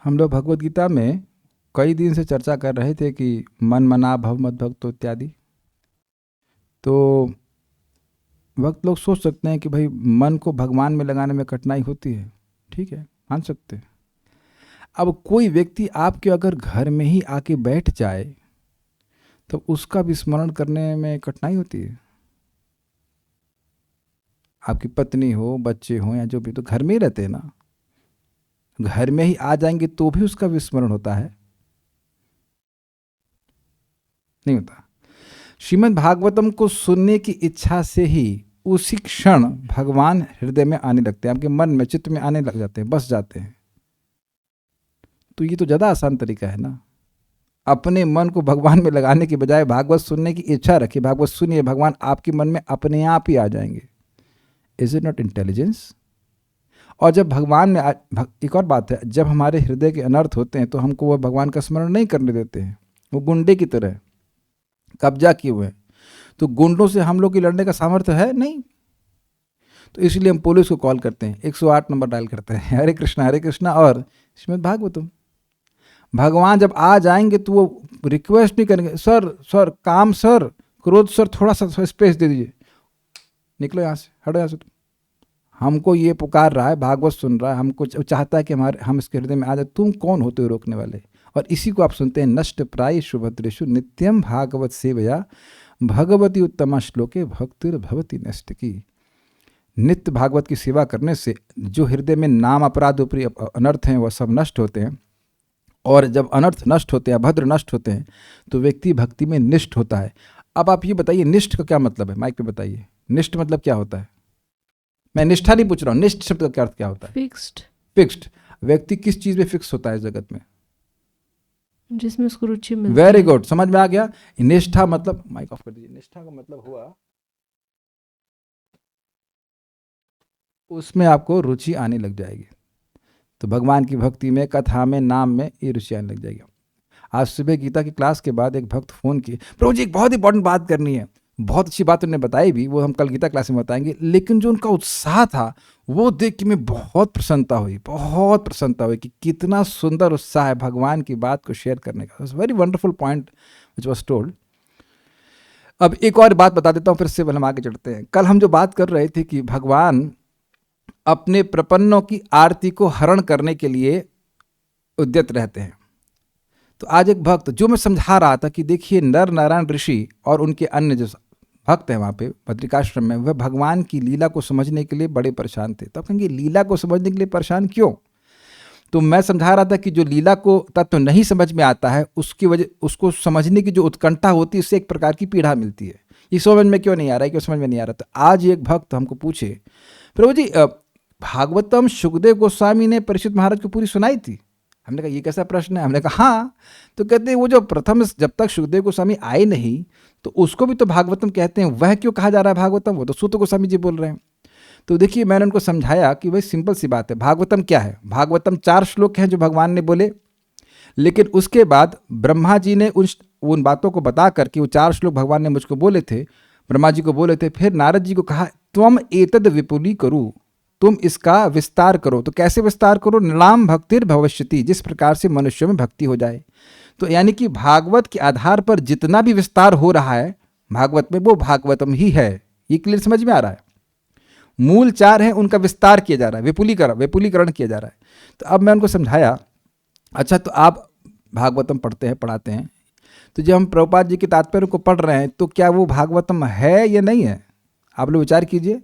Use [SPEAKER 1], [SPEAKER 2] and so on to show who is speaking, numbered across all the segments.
[SPEAKER 1] हम लोग भगवत गीता में कई दिन से चर्चा कर रहे थे कि मन मना भव मत भक्तो इत्यादि। तो वक्त लोग सोच सकते हैं कि भाई मन को भगवान में लगाने में कठिनाई होती है, ठीक है, मान सकते हैं। अब कोई व्यक्ति आपके अगर घर में ही आके बैठ जाए तो उसका विस्मरण करने में कठिनाई होती है। आपकी पत्नी हो, बच्चे हो या जो भी, तो घर में ही रहते हैं ना, घर में ही आ जाएंगे तो भी उसका विस्मरण होता है, नहीं होता। श्रीमद् भागवतम को सुनने की इच्छा से ही उसी क्षण भगवान हृदय में आने लगते हैं, आपके मन में, चित्त में आने लग जाते हैं, बस जाते हैं। तो ये तो ज़्यादा आसान तरीका है ना। अपने मन को भगवान में लगाने के बजाय भागवत सुनने की इच्छा रखिए, भागवत सुनिए, भगवान आपके मन में अपने आप ही आ जाएंगे। Is it not intelligence? और जब भगवान में एक और बात है, जब हमारे हृदय के अनर्थ होते हैं तो हमको वह भगवान का स्मरण नहीं करने देते हैं। वो गुंडे की तरह कब्जा किए हुए हैं, तो गुंडों से हम लोग की लड़ने का सामर्थ्य है नहीं। तो इसलिए हम पुलिस को कॉल करते हैं, 108 नंबर डायल करते हैं, हरे कृष्णा और श्रीमद् भागवतम। भगवान जब आ जाएंगे तो वो रिक्वेस्ट नहीं करेंगे, सर सर काम सर, क्रोध सर, थोड़ा सा स्पेस दे दीजिए, निकलो यहाँ से, हटो यहाँ से। तुम हमको ये पुकार रहा है, भागवत सुन रहा है, हमको चाहता है कि हम इसके हृदय में आ जाए, तुम कौन होते हो रोकने वाले? और इसी को आप सुनते हैं, नष्ट प्राय सुभद्रेशु नित्यम भागवत सेवया भगवती उत्तमा श्लोके भक्तिर भवती नष्ट की। नित्य भागवत की सेवा करने से जो हृदय में नाम अपराध उपरी अनर्थ हैं वह सब नष्ट होते हैं। और जब अनर्थ नष्ट होते हैं, अभद्र नष्ट होते हैं, तो व्यक्ति भक्ति में निष्ठ होता है। अब आप ये बताइए, निष्ठ का क्या मतलब है? माइक पे बताइए, निष्ठ मतलब क्या होता है? मैं निष्ठा नहीं पूछ रहा हूँ, निष्ठ शब्द का अर्थ क्या होता है?
[SPEAKER 2] फिक्स्ड।
[SPEAKER 1] फिक्स्ड। व्यक्ति किस चीज में फिक्स होता है इस जगत में?
[SPEAKER 2] जिसमें उसको रुचि मिलती है।
[SPEAKER 1] वेरी गुड, समझ में आ गया। निष्ठा मतलब, माइक ऑफ कर दीजिए, निष्ठा का मतलब हुआ उसमें आपको रुचि आने लग जाएगी। तो भगवान की भक्ति में, कथा में, नाम में ये रुचि आने लग जाएगी। आज सुबह गीता की क्लास के बाद एक भक्त फ़ोन किए, प्रभु जी एक बहुत इंपॉर्टेंट बात करनी है। बहुत अच्छी बात उन्होंने बताई भी, वो हम कल गीता क्लास में बताएंगे, लेकिन जो उनका उत्साह था वो देख के मैं बहुत प्रसन्नता हुई कि कितना सुंदर उत्साह है भगवान की बात को शेयर करने का। Very wonderful point which was told. अब एक और बात बता देता हूँ, फिर से हम आगे चढ़ते हैं। कल हम जो बात कर रहे थे कि भगवान अपने प्रपन्नों की आरती को हरण करने के लिए उद्यत रहते हैं। तो आज एक भक्त, जो मैं समझा रहा था कि देखिए नर नारायण ऋषि और उनके अन्य जो भक्त हैं वहाँ पे बद्रिकाश्रम में, वह भगवान की लीला को समझने के लिए बड़े परेशान थे। तब कहेंगे लीला को समझने के लिए परेशान क्यों? तो मैं समझा रहा था कि जो लीला को तत्व नहीं समझ में आता है, उसकी वजह, उसको समझने की जो उत्कंठा होती है, उससे एक प्रकार की पीड़ा मिलती है। ये समझ में क्यों नहीं आ रहा है, क्यों समझ में नहीं आ रहा? तो आज एक भक्त हमको पूछे, प्रभु जी भागवतम सुखदेव गोस्वामी ने परीक्षित महाराज को पूरी सुनाई थी। हमने कहा ये कैसा प्रश्न है? हमने कहा हाँ। तो कहते हैं वो जो प्रथम, जब तक सुखदेव गोस्वामी आए नहीं तो उसको भी तो भागवतम कहते हैं, वह क्यों कहा जा रहा है भागवतम? वो तो सूत गोस्वामी जी बोल रहे हैं। तो देखिए मैंने उनको समझाया कि भाई सिंपल सी बात है, भागवतम क्या है? भागवतम 4 श्लोक हैं जो भगवान ने बोले, लेकिन उसके बाद ब्रह्मा जी ने उन बातों को बता करके, वो 4 श्लोक भगवान ने मुझको बोले थे, ब्रह्मा जी को बोले थे, फिर नारद जी को कहा त्वम एतद विपुली करू, तुम इसका विस्तार करो। तो कैसे विस्तार करो? नृणाम भक्तिर भविष्यति, जिस प्रकार से मनुष्यों में भक्ति हो जाए। तो यानी कि भागवत के आधार पर जितना भी विस्तार हो रहा है भागवत में, वो भागवतम ही है। ये क्लियर समझ में आ रहा है? मूल 4 हैं, उनका विस्तार किया जा रहा है, विपुलीकरण किया जा रहा है। तो अब मैं उनको समझाया, अच्छा तो आप भागवतम पढ़ते हैं, पढ़ाते हैं, तो जब हम प्रभुपाद जी के तात्पर्य को पढ़ रहे हैं तो क्या वो भागवतम है या नहीं है? आप लोग विचार कीजिए।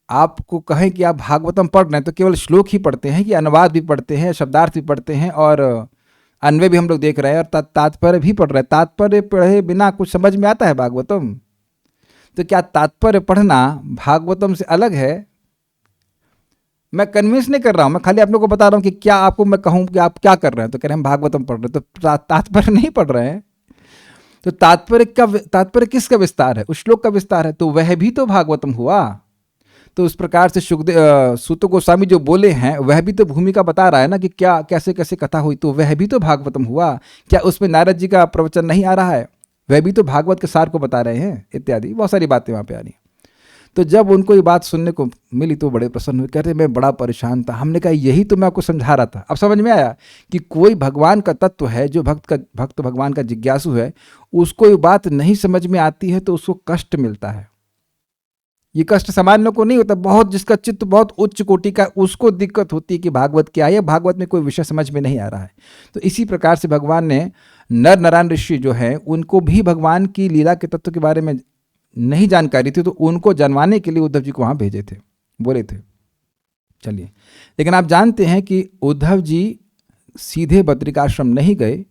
[SPEAKER 1] आपको कहें कि आप भागवतम पढ़ रहे हैं तो केवल श्लोक ही पढ़ते हैं कि अनुवाद भी पढ़ते हैं, शब्दार्थ भी पढ़ते हैं, और अन्वय भी हम लोग देख रहे हैं, और तात्पर्य भी पढ़ रहे हैं? तात्पर्य पढ़े बिना कुछ समझ में आता है भागवतम? तो क्या तात्पर्य पढ़ना भागवतम से अलग है? मैं कन्विंस नहीं कर रहा हूँ, मैं खाली आप लोगों को बता रहा हूँ कि क्या आपको मैं कहूँ कि आप क्या कर रहे हैं, तो कह रहे हैं हम भागवतम पढ़ रहे हैं, तो तात्पर्य नहीं पढ़ रहे हैं। तो तात्पर्य किसका विस्तार है? उस श्लोक का विस्तार है, तो वह भी तो भागवतम हुआ। तो उस प्रकार से सूत गोस्वामी जो बोले हैं वह भी तो भूमिका बता रहा है ना कि क्या कैसे कैसे कथा हुई, तो वह भी तो भागवतम हुआ। क्या उसमें नारद जी का प्रवचन नहीं आ रहा है? वह भी तो भागवत के सार को बता रहे हैं, इत्यादि बहुत सारी बातें वहाँ पे आ रही। तो जब उनको ये बात सुनने को मिली तो बड़े प्रसन्न हुए, कहते मैं बड़ा परेशान था। हमने कहा यही तो मैं आपको समझा रहा था। अब समझ में आया कि कोई भगवान का तत्व है, जो भक्त भगवान का जिज्ञासु है, उसको ये बात नहीं समझ में आती है तो उसको कष्ट मिलता है। ये कष्ट सामान्य लोग को नहीं होता, बहुत जिसका चित्त बहुत उच्च कोटि का, उसको दिक्कत होती है कि भागवत क्या है, भागवत में कोई विषय समझ में नहीं आ रहा है। तो इसी प्रकार से भगवान ने नर नारायण ऋषि जो है, उनको भी भगवान की लीला के तत्व के बारे में नहीं जानकारी थी, तो उनको जानवाने के लिए उद्धव जी को वहां भेजे थे, बोले थे चलिए। लेकिन आप जानते हैं कि उद्धव जी सीधे बद्रिकाश्रम नहीं गए,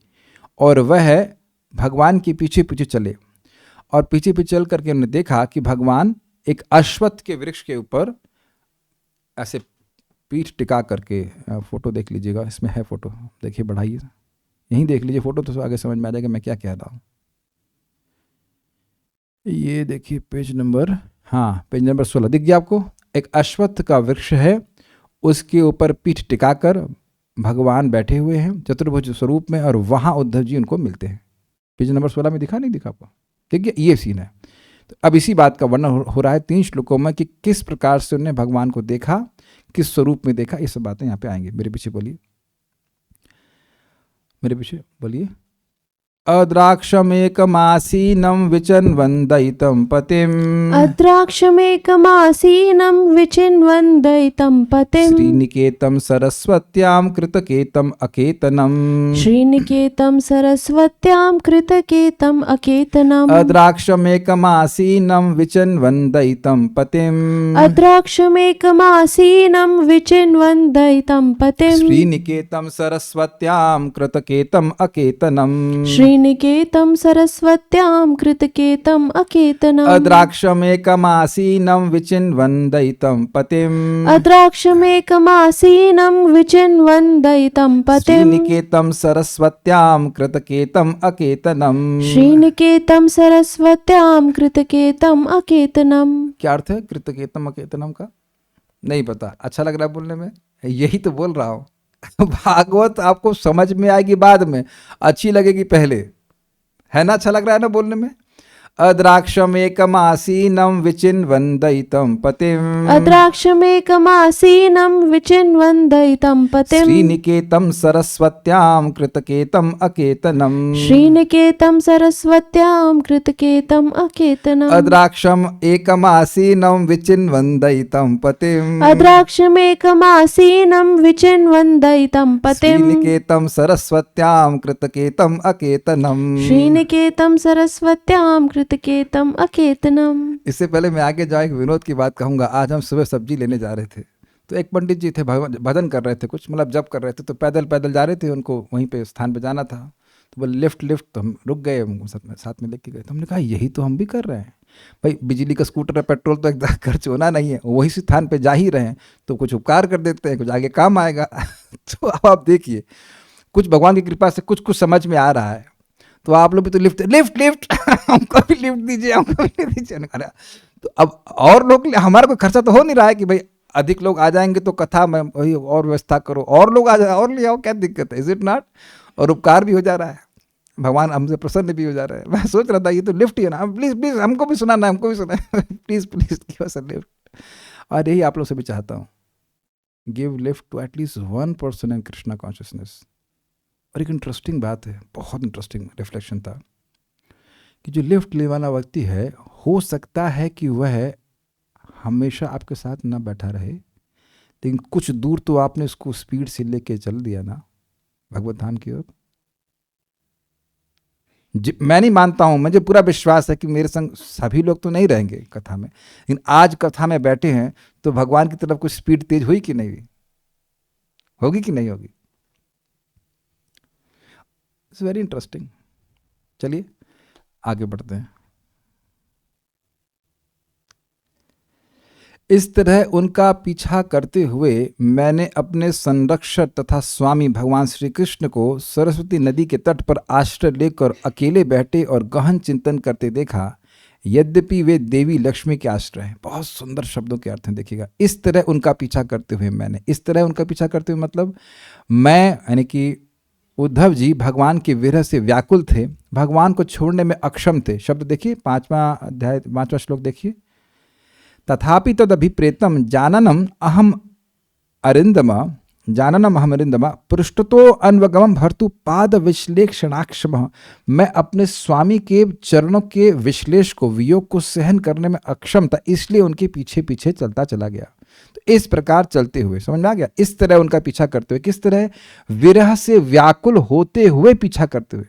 [SPEAKER 1] और वह भगवान के पीछे पीछे चले, और पीछे पीछे चल करके उन्होंने देखा कि भगवान एक अश्वत्थ के वृक्ष के ऊपर ऐसे पीठ टिका करके, फोटो देख लीजिएगा, इसमें है फोटो, देखिए बढ़ाइए, यहीं देख लीजिए फोटो, तो आगे समझ में आ जाएगा मैं क्या कह रहा हूँ। ये देखिए पेज नंबर 16 दिख गया आपको। एक अश्वत्थ का वृक्ष है, उसके ऊपर पीठ टिकाकर भगवान बैठे हुए हैं चतुर्भुज स्वरूप में, और वहाँ उद्धव जी उनको मिलते हैं। पेज नंबर 16 में दिखा, नहीं दिखा आपको? ठीक है, ये सीन है। तो अब इसी बात का वर्णन हो रहा है 3 श्लोकों में कि किस प्रकार से उन्होंने भगवान को देखा, किस स्वरूप में देखा, ये सब बातें यहाँ पे आएंगी। मेरे पीछे बोलिए, मेरे पीछे बोलिए। अद्राक्षमेकमासीनं विचिन्वन्दितं पतिम्,
[SPEAKER 2] अद्राक्षमेकमासीनं विचिन्वन्दितं पतिम्,
[SPEAKER 1] श्रीनिकेतं सरस्वत्यां कृतकेतं अकेतनम्,
[SPEAKER 2] श्रीनिकेतं सरस्वत्यां कृतकेतं अकेतनम्,
[SPEAKER 1] अद्राक्षमेकमासीनं विचिन्वन्दितं पतिम्,
[SPEAKER 2] अद्राक्षमेकमासीनं विचिन्वन्दितं पतिम्,
[SPEAKER 1] श्रीनिकेतं सरस्वत्यां कृतकेतं अकेतनम्,
[SPEAKER 2] श्रीनिकेतं सरस्वत्यां कृतकेतं अकेतनम्,
[SPEAKER 1] अद्राक्षमेकमासीनं विचिन्वन्दितं पतिम्,
[SPEAKER 2] अद्राक्षमेकमासीनं विचिन्वन्दितं पतिम्,
[SPEAKER 1] श्रीनिकेतं सरस्वत्यां कृतकेतं अकेतनम्।
[SPEAKER 2] श्रीनिकेतं सरस्वत्यां कृतकेतं अकेतनम्।
[SPEAKER 1] क्या अर्थ है कृतकेतम अकेतनम का? नहीं पता, अच्छा लग रहा है बोलने में, यही तो बोल रहा हूँ। भागवत आपको समझ में आएगी बाद में, अच्छी लगेगी पहले, है ना? अच्छा लग रहा है ना बोलने में? अद्राक्षमेकमासीनं विचिन्वन्दितं पतिम्,
[SPEAKER 2] अद्राक्षमेकमासीनं विचिन्वन्दितं पतिम्,
[SPEAKER 1] श्रीनिकेतं सरस्वत्यां कृतकेतं अकेतनम्,
[SPEAKER 2] श्रीनिकेतं सरस्वत्यां कृतकेतं अकेतनम्,
[SPEAKER 1] अद्राक्षम एकमासीनं विचिन्वन्दितं पतिम्,
[SPEAKER 2] अद्राक्षमेकमासीनं विचिन्वन्दितं पतिम्,
[SPEAKER 1] श्रीनिकेतं सरस्वत्यां कृतकेतं अकेतनम्,
[SPEAKER 2] श्रीनिकेतं सरस्वत्यां कृतकेतं अकेतनम्।
[SPEAKER 1] इससे पहले मैं आगे जाए एक विनोद की बात कहूंगा। आज हम सुबह सब्जी लेने जा रहे थे, तो एक पंडित जी थे, भजन कर रहे थे, कुछ मतलब जप कर रहे थे, तो पैदल पैदल जा रहे थे, उनको वहीं पे स्थान पे जाना था, तो बोले लिफ्ट, तो हम रुक गए, साथ में लेके गए। तो हमने कहा यही तो हम भी कर रहे हैं भाई, बिजली का स्कूटर है, पेट्रोल तो एकदम खर्च होना नहीं है, वही स्थान पे जा ही रहे हैं, तो कुछ उपकार कर देते हैं, कुछ आगे काम आएगा। तो अब आप देखिए, कुछ भगवान की कृपा से कुछ कुछ समझ में आ रहा है, तो आप लोग भी तो लिफ्ट हमको भी लिफ्ट दीजिए, हमको भी लिफ्ट दीजिए। तो अब और लोग, हमारा कोई खर्चा तो हो नहीं रहा है कि भाई अधिक लोग आ जाएंगे तो कथा में वही और व्यवस्था करो, और लोग आ जाए और ले आओ, क्या दिक्कत है? Is it not? और उपकार भी हो जा रहा है, भगवान हमसे प्रसन्न भी हो जा रहा है। मैं सोच रहा था ये तो लिफ्ट ही है ना, प्लीज प्लीज हमको भी सुनाना, हमको भी सुना, please please give us a lift. और यही आप लोग से भी चाहता हूँ, give lift to at least 1 person in Krishna consciousness. और एक इंटरेस्टिंग बात है, बहुत इंटरेस्टिंग रिफ्लेक्शन था, कि जो लिफ्ट लेने वाला व्यक्ति है, हो सकता है कि वह हमेशा आपके साथ ना बैठा रहे, लेकिन कुछ दूर तो आपने उसको स्पीड से लेके चल दिया ना भगवत धाम की ओर। मैं नहीं मानता हूं, मुझे पूरा विश्वास है कि मेरे संग सभी लोग तो नहीं रहेंगे कथा में, लेकिन आज कथा में बैठे हैं तो भगवान की तरफ कुछ स्पीड तेज हुई कि नहीं हुई? होगी कि नहीं होगी? It's very interesting. चलिए आगे बढ़ते हैं। इस तरह उनका पीछा करते हुए मैंने अपने संरक्षक तथा स्वामी भगवान श्री कृष्ण को सरस्वती नदी के तट पर आश्रय लेकर अकेले बैठे और गहन चिंतन करते देखा, यद्यपि वे देवी लक्ष्मी के आश्रय हैं। बहुत सुंदर शब्दों के अर्थ हैं, देखिएगा। इस तरह उनका पीछा करते हुए मैंने, इस तरह उनका पीछा करते हुए मतलब मैं, यानी कि उद्धव जी भगवान के विरह से व्याकुल थे, भगवान को छोड़ने में अक्षम थे। शब्द देखिए, 5वां अध्याय 5वां श्लोक देखिए, तथापि तदभिप्रेतम जाननम अहम अरिंदम पृष्ठतो अन्वगमम भर्तु पाद विश्लेषणाक्षम। मैं अपने स्वामी के चरणों के विश्लेष को, वियोग को सहन करने में अक्षम था, इसलिए उनके पीछे पीछे चलता चला गया। तो इस प्रकार चलते हुए, समझ में आ गया, इस तरह उनका पीछा करते हुए, किस तरह विरह से व्याकुल होते हुए पीछा करते हुए।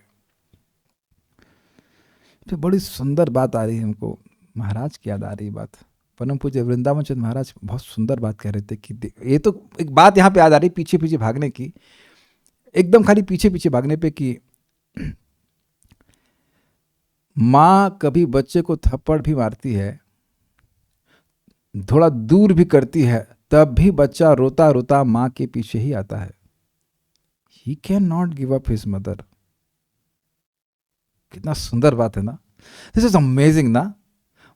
[SPEAKER 1] तो बड़ी सुंदर बात आ रही है हमको, महाराज की याद आ रही बात। परम पूज्य वृंदावन चंद्र महाराज बहुत सुंदर बात कह रहे थे कि ये तो एक बात यहाँ पे याद आ रही, पीछे पीछे भागने की, एकदम खाली पीछे पीछे भागने पे, कि माँ कभी बच्चे को थप्पड़ भी मारती है, थोड़ा दूर भी करती है, तब भी बच्चा रोता रोता माँ के पीछे ही आता है। He can not give up his mother. कितना सुंदर बात है ना, दिस इज अमेजिंग ना।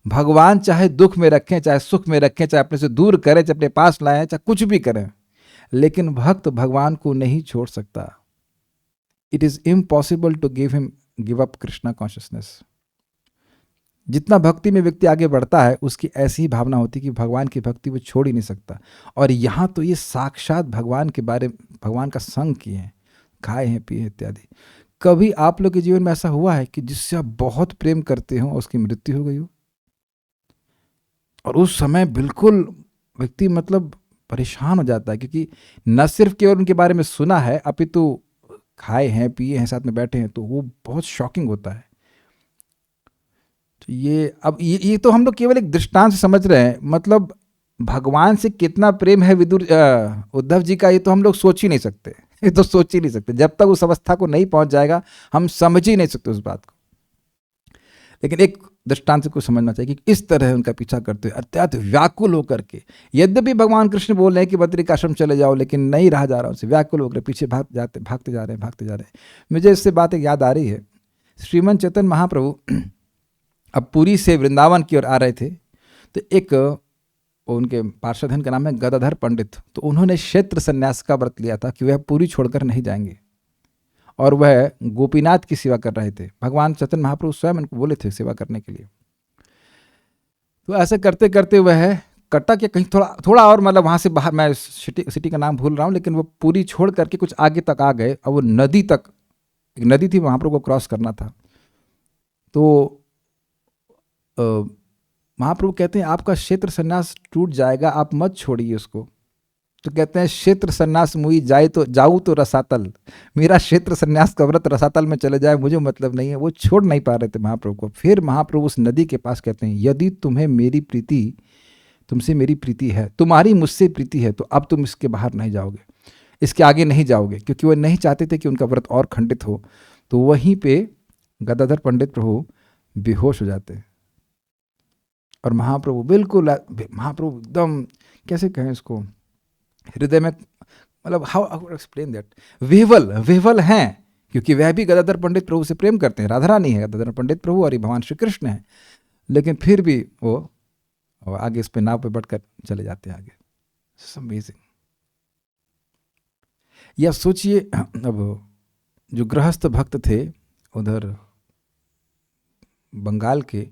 [SPEAKER 1] भगवान चाहे दुख में रखें, चाहे सुख में रखें, चाहे अपने से दूर करें, चाहे अपने पास लाएं, चाहे कुछ भी करें, लेकिन भक्त भगवान को नहीं छोड़ सकता। It is impossible to give up Krishna consciousness. जितना भक्ति में व्यक्ति आगे बढ़ता है, उसकी ऐसी ही भावना होती है कि भगवान की भक्ति वो छोड़ ही नहीं सकता। और यहाँ तो ये साक्षात भगवान के बारे में, भगवान का संग किए हैं, खाए हैं, पिए इत्यादि। कभी आप लोग के जीवन में ऐसा हुआ है कि जिससे आप बहुत प्रेम करते हो, उसकी मृत्यु हो गई हो, और उस समय बिल्कुल व्यक्ति मतलब परेशान हो जाता है, क्योंकि न सिर्फ केवल उनके बारे में सुना है, अपितु खाए हैं, पिए हैं, साथ में बैठे हैं, तो वो बहुत शॉकिंग होता है। तो ये तो हम लोग केवल एक दृष्टांत से समझ रहे हैं, मतलब भगवान से कितना प्रेम है उद्धव जी का, ये तो हम लोग सोच ही नहीं सकते, ये तो सोच ही नहीं सकते। जब तक उस अवस्था को नहीं पहुंच जाएगा, हम समझ ही नहीं सकते उस बात को। लेकिन एक दृष्टांत को समझना चाहिए कि इस तरह उनका पीछा करते हुए अत्यंत व्याकुल होकर के, यद्यपि भगवान कृष्ण बोल रहे हैं कि बद्रिक आश्रम चले जाओ, लेकिन नहीं रहा जा रहा उनसे, व्याकुल होकर पीछे भागते जा रहे हैं। मुझे इससे बात एक याद आ रही है। श्रीमन चैतन्य महाप्रभु अब पुरी से वृंदावन की ओर आ रहे थे, तो एक उनके पार्षद हैं, का नाम है गदाधर पंडित। तो उन्होंने क्षेत्र संन्यास का व्रत लिया था कि वह पुरी छोड़कर नहीं जाएंगे, और वह गोपीनाथ की सेवा कर रहे थे। भगवान चैतन्य महाप्रभु स्वयं उनको बोले थे सेवा करने के लिए। तो ऐसे करते करते वह कटक या कहीं थोड़ा और, मतलब वहाँ से बाहर, मैं सिटी का नाम भूल रहा हूँ, लेकिन वो पूरी छोड़ करके कुछ आगे तक आ गए, और वो नदी तक, एक नदी थी, महाप्रभु को क्रॉस करना था। तो महाप्रभु कहते हैं आपका क्षेत्र संन्यास टूट जाएगा, आप मत छोड़िए उसको। तो कहते हैं क्षेत्र संन्यास मुई जाऊँ तो रसातल, मेरा क्षेत्र संन्यास का व्रत रसातल में चले जाए, मुझे मतलब नहीं है। वो छोड़ नहीं पा रहे थे महाप्रभु को। फिर महाप्रभु उस नदी के पास कहते हैं, यदि तुमसे मेरी प्रीति है, तुम्हारी मुझसे प्रीति है, तो अब तुम इसके बाहर नहीं जाओगे, इसके आगे नहीं जाओगे, क्योंकि वो नहीं चाहते थे कि उनका व्रत और खंडित हो। तो वहीं पे गदाधर पंडित प्रभु बेहोश हो जाते हैं, और महाप्रभु एकदम, कैसे कहें इसको, हृदय में, मतलब हाउ एक्सप्लेन दैट, विह्वल हैं, क्योंकि वह भी गदाधर पंडित प्रभु से प्रेम करते हैं। राधा रानी है गदाधर पंडित प्रभु, और ये भगवान श्री कृष्ण है, लेकिन फिर भी वो आगे इस पे नाव पे बढ़कर चले जाते हैं आगे। अमेजिंग। या सोचिए, अब जो गृहस्थ भक्त थे उधर बंगाल के,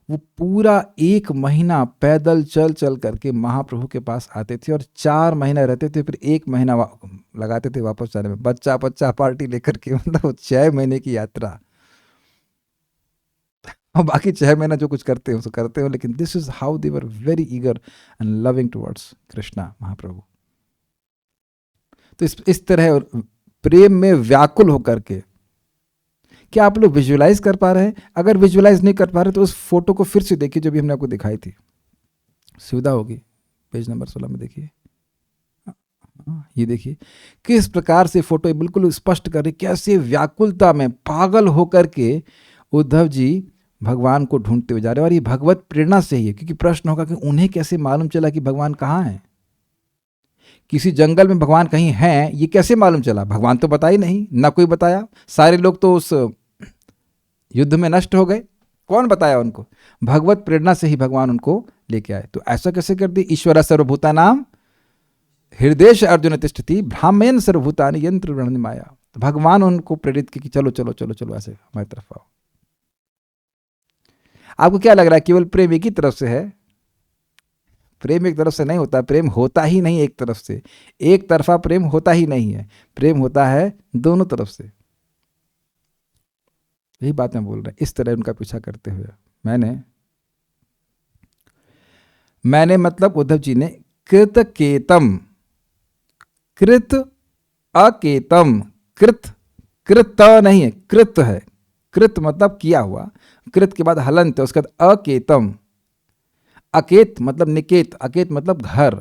[SPEAKER 1] वो पूरा 1 महीना पैदल चल करके महाप्रभु के पास आते थे, और 4 महीना रहते थे, फिर 1 महीना लगाते थे वापस जाने में, बच्चा पार्टी लेकर के, मतलब 6 महीने की यात्रा। और बाकी 6 महीना जो कुछ करते हो सो करते हो, लेकिन this is how they were very eager and loving towards Krishna Mahaprabhu. तो इस तरह प्रेम में व्याकुल होकर के, क्या आप लोग विजुअलाइज कर पा रहे हैं? अगर विजुअलाइज नहीं कर पा रहे तो उस फोटो को फिर से देखिए जो भी हमने आपको दिखाई थी, सुविधा होगी। पेज नंबर 16 में देखिए, ये देखिए किस प्रकार से फोटो बिल्कुल स्पष्ट कर रही, कैसे व्याकुलता में पागल होकर के उद्धव जी भगवान को ढूंढते हुए जा रहे हैं। और ये भगवत प्रेरणा से ही है, क्योंकि प्रश्न होगा कि उन्हें कैसे मालूम चला कि भगवान कहाँ है, किसी जंगल में भगवान कहीं हैं, ये कैसे मालूम चला? भगवान तो बता ही नहीं, ना कोई बताया, सारे लोग तो उस युद्ध में नष्ट हो गए, कौन बताया उनको? भगवत प्रेरणा से ही भगवान उनको लेके आए। तो ऐसा कैसे कर दी? ईश्वर सर्वभूतानां हृदयेश अर्जुन तिष्ठति भ्राम्येन सर्वभूतानि यंत्र वृणन माया। तो भगवान उनको प्रेरित की कि चलो चलो चलो चलो ऐसे हमारी तरफ आओ। आपको क्या लग रहा है केवल प्रेम एक ही तरफ से है? प्रेम एक तरफ से नहीं होता, प्रेम होता ही नहीं एक तरफ से, एक तरफा प्रेम होता ही नहीं है, प्रेम होता है दोनों तरफ से। यही बात मैं बोल रहा हूँ। इस तरह उनका पीछा करते हुए मैंने मतलब उद्धव जी ने कृतकेतम, कृत अकेतम, कृत नहीं है, कृत है, कृत मतलब किया हुआ, कृत के बाद हलंत है, उसके बाद अकेतम, अकेत मतलब निकेत, अकेत मतलब घर,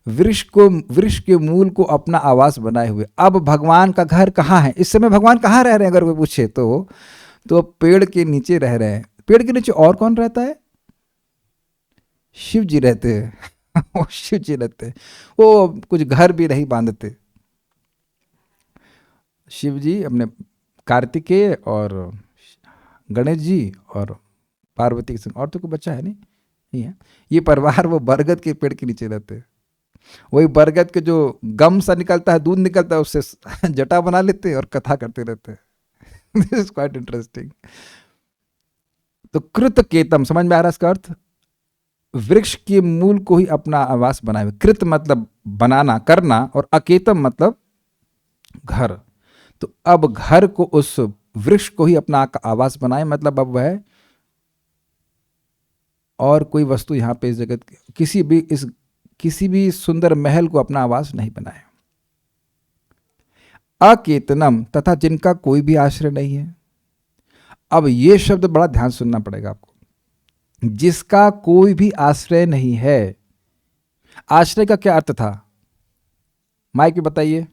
[SPEAKER 1] वृक्ष के मूल को अपना आवास बनाए हुए। अब भगवान का घर कहाँ है इस समय? भगवान कहाँ रह रहे हैं अगर कोई पूछे तो पेड़ के नीचे रह रहे हैं। पेड़ के नीचे और कौन रहता है? शिव जी रहते हैं वो शिव जी रहते हैं, वो कुछ घर भी नहीं बांधते। शिव जी अपने कार्तिकेय और गणेश जी और पार्वती के संग, और तो कोई बच्चा है नहीं है। ये परिवार वो बरगद के पेड़ के नीचे रहते हैं। वही बरगद के जो गम सा निकलता है, दूध निकलता है, उससे जटा बना लेते हैं और कथा करते रहते हैं। This is quite interesting. तो कृत केतम समझ में आ रहा है इसका अर्थ? वृक्ष के मूल को ही अपना आवास बनाए हुए। कृत मतलब बनाना, करना, और अकेतम मतलब घर। तो अब घर को, उस वृक्ष को ही अपना आवास बनाए, मतलब अब वह और कोई वस्तु यहां पे इस जगत किसी भी सुंदर महल को अपना आवास नहीं बनाए। अकेतनम तथा जिनका कोई भी आश्रय नहीं है। अब ये शब्द बड़ा ध्यान सुनना पड़ेगा आपको। जिसका कोई भी आश्रय नहीं है। आश्रय का क्या अर्थ था? माइक पे बताइए।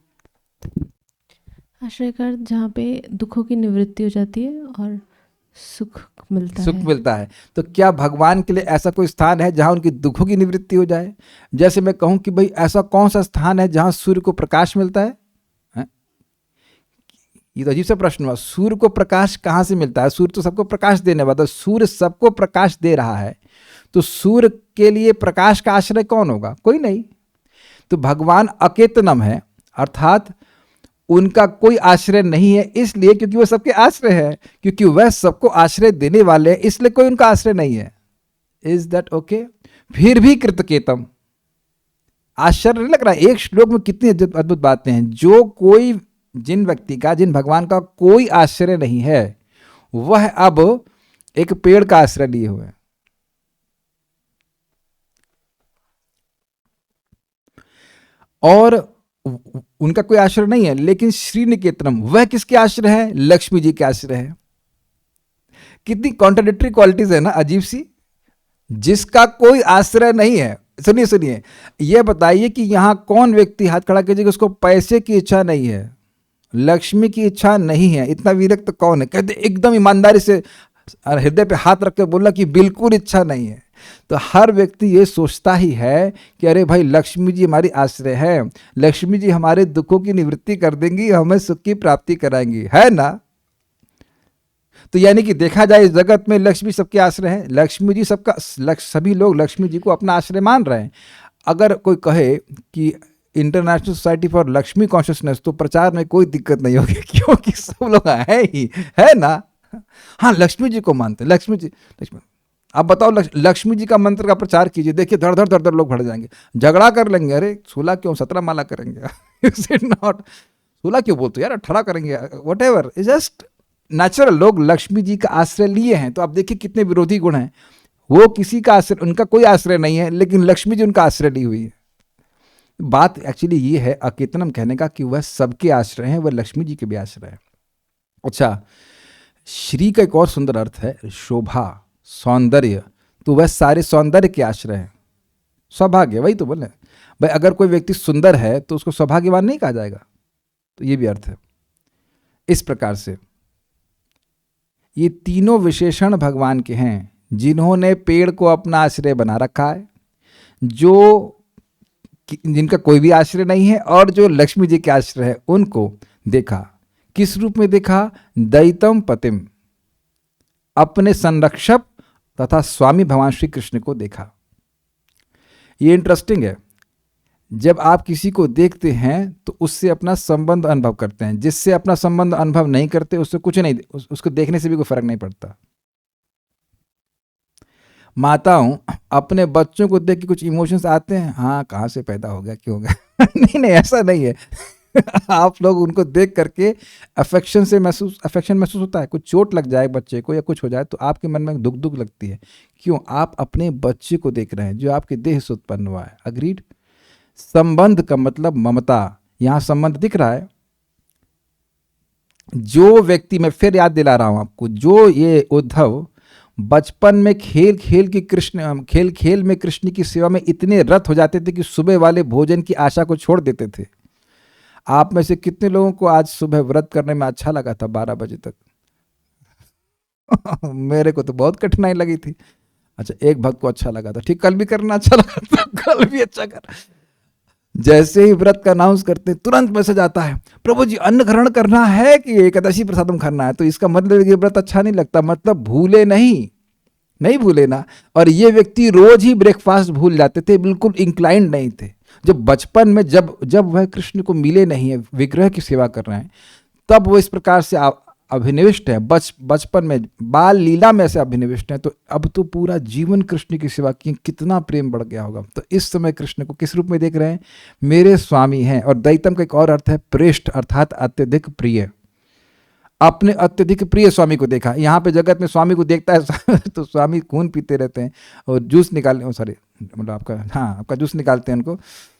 [SPEAKER 2] आश्रय का अर्थ जहाँ पे दुखों की निवृत्ति हो जाती है और सुख मिलता है। तो क्या भगवान के लिए ऐसा कोई स्थान है जहां उनकी दुखों की निवृत्ति हो जाए? जैसे मैं कहूं कि भाई ऐसा कौन सा स्थान है जहां सूर्य को प्रकाश मिलता है? ये तो अजीब सा प्रश्न हुआ। सूर्य को प्रकाश कहाँ से मिलता है? सूर्य तो सबको प्रकाश देने वाला, सूर्य सबको प्रकाश दे रहा है, तो सूर्य के लिए प्रकाश का आश्रय कौन होगा? कोई नहीं। तो भगवान अकेतनम है, अर्थात उनका कोई आश्रय नहीं है, इसलिए क्योंकि वह सबके आश्रय है, क्योंकि वह सबको आश्रय देने वाले हैं, इसलिए कोई उनका आश्रय नहीं है। Is that okay? फिर भी कृतकेतम। आश्चर्य नहीं लग रहा? एक श्लोक में कितनी अद्भुत बातें हैं। जिन व्यक्ति का, जिन भगवान का कोई आश्रय नहीं है, वह अब एक पेड़ का आश्रय लिए हुए हैं। और उनका कोई आश्रय नहीं है, लेकिन श्री निकेतनम, वह किसके आश्रय है? लक्ष्मी जी के आश्रय है। कितनी कॉन्ट्राडिक्टरी क्वालिटीज है ना, अजीब सी। जिसका कोई आश्रय नहीं है। सुनिए, यह बताइए कि यहां कौन व्यक्ति हाथ खड़ा कीजिएगा उसको पैसे की इच्छा नहीं है, लक्ष्मी की इच्छा नहीं है। इतना विरक्त तो कौन है? कहते एकदम ईमानदारी से हृदय पे हाथ रख के बोला कि बिल्कुल इच्छा नहीं है। तो हर व्यक्ति ये सोचता ही है कि अरे भाई लक्ष्मी जी हमारी आश्रय है, लक्ष्मी जी हमारे दुखों की निवृत्ति कर देंगी, हमें सुख की प्राप्ति कराएंगी, है ना? तो यानी कि देखा जाए इस जगत में लक्ष्मी सबके आश्रय है। लक्ष्मी जी सभी लोग लक्ष्मी जी को अपना आश्रय मान रहे हैं। अगर कोई कहे कि international society for Lakshmi consciousness, तो प्रचार में कोई दिक्कत नहीं होगी, क्योंकि सब लोग है ही, है ना? हाँ, लक्ष्मी जी को मानते, लक्ष्मी जी। आप बताओ, लक्ष्मी जी का मंत्र का प्रचार कीजिए, देखिए धड़ धड़ लोग भर जाएंगे, झगड़ा कर लेंगे। अरे 16 क्यों, 17 माला करेंगे। नॉट 16 क्यों बोलते यार, 18 करेंगे, what ever, is just natural. लोग लक्ष्मी जी का आश्रय लिए हैं, तो आप देखिए कितने विरोधी गुण हैं। वो किसी का आश्रय, उनका कोई आश्रय नहीं है, लेकिन लक्ष्मी जी उनका आश्रय ली हुई है। बात एक्चुअली ये है अकेतनम कहने का कि वह सबके आश्रय हैं, वह लक्ष्मी जी के भी आश्रय है। अच्छा, श्री का एक और सुंदर अर्थ है शोभा, सौंदर्य। तो वह सारे सौंदर्य के आश्रय हैं। सौभाग्य, वही तो बोले भाई, अगर कोई व्यक्ति सुंदर है तो उसको सौभाग्यवान नहीं कहा जाएगा। तो ये भी अर्थ है। इस प्रकार से ये तीनों विशेषण भगवान के हैं, जिन्होंने पेड़ को अपना आश्रय बना रखा है, जिनका कोई भी आश्रय नहीं है, और जो लक्ष्मी जी के आश्रय है, उनको देखा। किस रूप में देखा? दैतम पतिम, अपने संरक्षक तथा स्वामी भगवान श्री कृष्ण को देखा। ये इंटरेस्टिंग है। जब आप किसी को देखते हैं तो उससे अपना संबंध अनुभव करते हैं। जिससे अपना संबंध अनुभव नहीं करते उससे कुछ नहीं, उसको देखने से भी कोई फर्क नहीं पड़ता।
[SPEAKER 1] माताओं, अपने बच्चों को देख के कुछ इमोशंस आते हैं? हाँ, कहाँ से पैदा हो गया, क्यों हो गया? नहीं नहीं, ऐसा नहीं है। आप लोग उनको देख करके अफेक्शन महसूस होता है। कुछ चोट लग जाए बच्चे को या कुछ हो जाए तो आपके मन में दुख दुख लगती है। क्यों? आप अपने बच्चे को देख रहे हैं जो आपके देह से उत्पन्न हुआ है। अग्रीड? संबंध का मतलब ममता। यहां संबंध दिख रहा है। जो व्यक्ति, मैं फिर याद दिला रहा हूं आपको, जो ये उद्धव बचपन में खेल खेल में कृष्ण की सेवा में इतने रत हो जाते थे कि सुबह वाले भोजन की आशा को छोड़ देते थे। आप में से कितने लोगों को आज सुबह व्रत करने में अच्छा लगा था 12 बजे तक? मेरे को तो बहुत कठिनाई लगी थी। अच्छा, एक भक्त को अच्छा लगा था, ठीक, कल भी करना अच्छा लगा था, कल भी अच्छा कर। जैसे ही व्रत का अनाउंस करते तुरंत मैसेज आता है, प्रभु जी अन्न ग्रहण करना है कि एकादशी प्रसादम करना है? तो इसका मतलब ये व्रत अच्छा नहीं लगता, मतलब भूले नहीं भूले ना। और ये व्यक्ति रोज ही ब्रेकफास्ट भूल जाते थे, बिल्कुल इंक्लाइंड नहीं थे। जब बचपन में जब वह कृष्ण को मिले नहीं है, विग्रह की सेवा कर रहे हैं, तब वो इस प्रकार से अभिनिविष्ट है। बचपन में बाल लीला में ऐसे अभिनिविष्ट है, तो अब तो पूरा जीवन कृष्ण की सेवा की, कितना प्रेम बढ़ गया होगा। तो इस समय कृष्ण को किस रूप में देख रहे हैं? मेरे स्वामी हैं। और दैतम का एक और अर्थ है प्रेष्ठ, अर्थात अत्यधिक प्रिय। अपने अत्यधिक प्रिय स्वामी को देखा। यहाँ पे जगत में स्वामी को देखता है तो स्वामी खून पीते रहते हैं और जूस निकालने, सॉरी मतलब आपका जूस निकालते हैं उनको।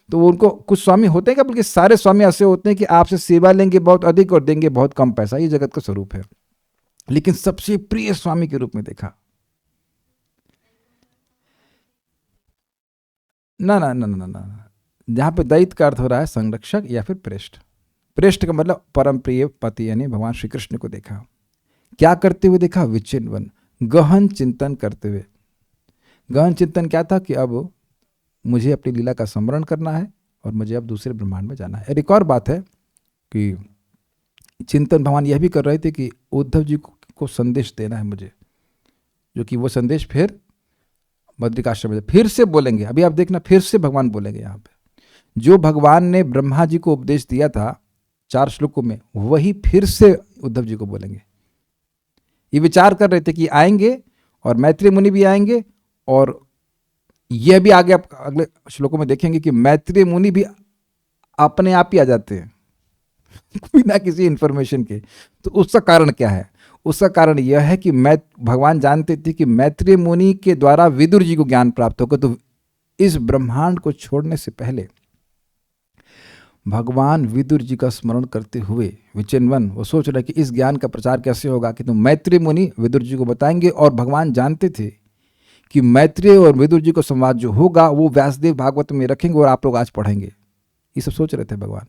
[SPEAKER 1] तो वो उनको कुछ स्वामी होते हैं क्या, बल्कि सारे स्वामी ऐसे होते हैं कि आपसे सेवा लेंगे बहुत अधिक और देंगे बहुत कम पैसा। ये जगत का स्वरूप है। लेकिन सबसे प्रिय स्वामी के रूप में देखा। ना ना ना ना ना, जहाँ पे दैत का अर्थ हो रहा है संरक्षक या फिर प्रेष्ठ। प्रेष्ठ का मतलब परम प्रिय पति, यानी भगवान श्री कृष्ण को देखा। क्या करते हुए देखा? विचिन्वन, गहन चिंतन करते हुए। गहन चिंतन क्या था? कि अब मुझे अपनी लीला का स्मरण करना है और मुझे अब दूसरे ब्रह्मांड में जाना है। एक और बात है कि चिंतन भगवान यह भी कर रहे थे कि उद्धव जी को संदेश देना है मुझे, जो कि वो संदेश फिर बद्रिकाश्रम में फिर से बोलेंगे। अभी आप देखना, फिर से भगवान बोलेंगे। यहाँ पे जो भगवान ने ब्रह्मा जी को उपदेश दिया था 4 श्लोकों में, वही फिर से उद्धव जी को बोलेंगे। ये विचार कर रहे थे कि आएंगे और मैत्रेय मुनि भी आएंगे, और यह भी आगे आप अगले श्लोकों में देखेंगे कि मैत्रेय मुनि भी अपने आप ही आ जाते हैं बिना किसी इंफॉर्मेशन के। तो उसका कारण क्या है? उसका कारण यह है कि भगवान जानते थे कि मैत्रेय मुनि के द्वारा विदुर जी को ज्ञान प्राप्त होगा। तो इस ब्रह्मांड को छोड़ने से पहले भगवान विदुर जी का स्मरण करते हुए विचिन्वन, वो सोच रहे कि इस ज्ञान का प्रचार कैसे होगा, कि तो मैत्रेय मुनि विदुर जी को बताएंगे। और भगवान जानते थे कि मैत्रेय और विदुर जी को संवाद जो होगा वो व्यासदेव भागवत में रखेंगे और आप लोग आज पढ़ेंगे। ये सब सोच रहे थे भगवान।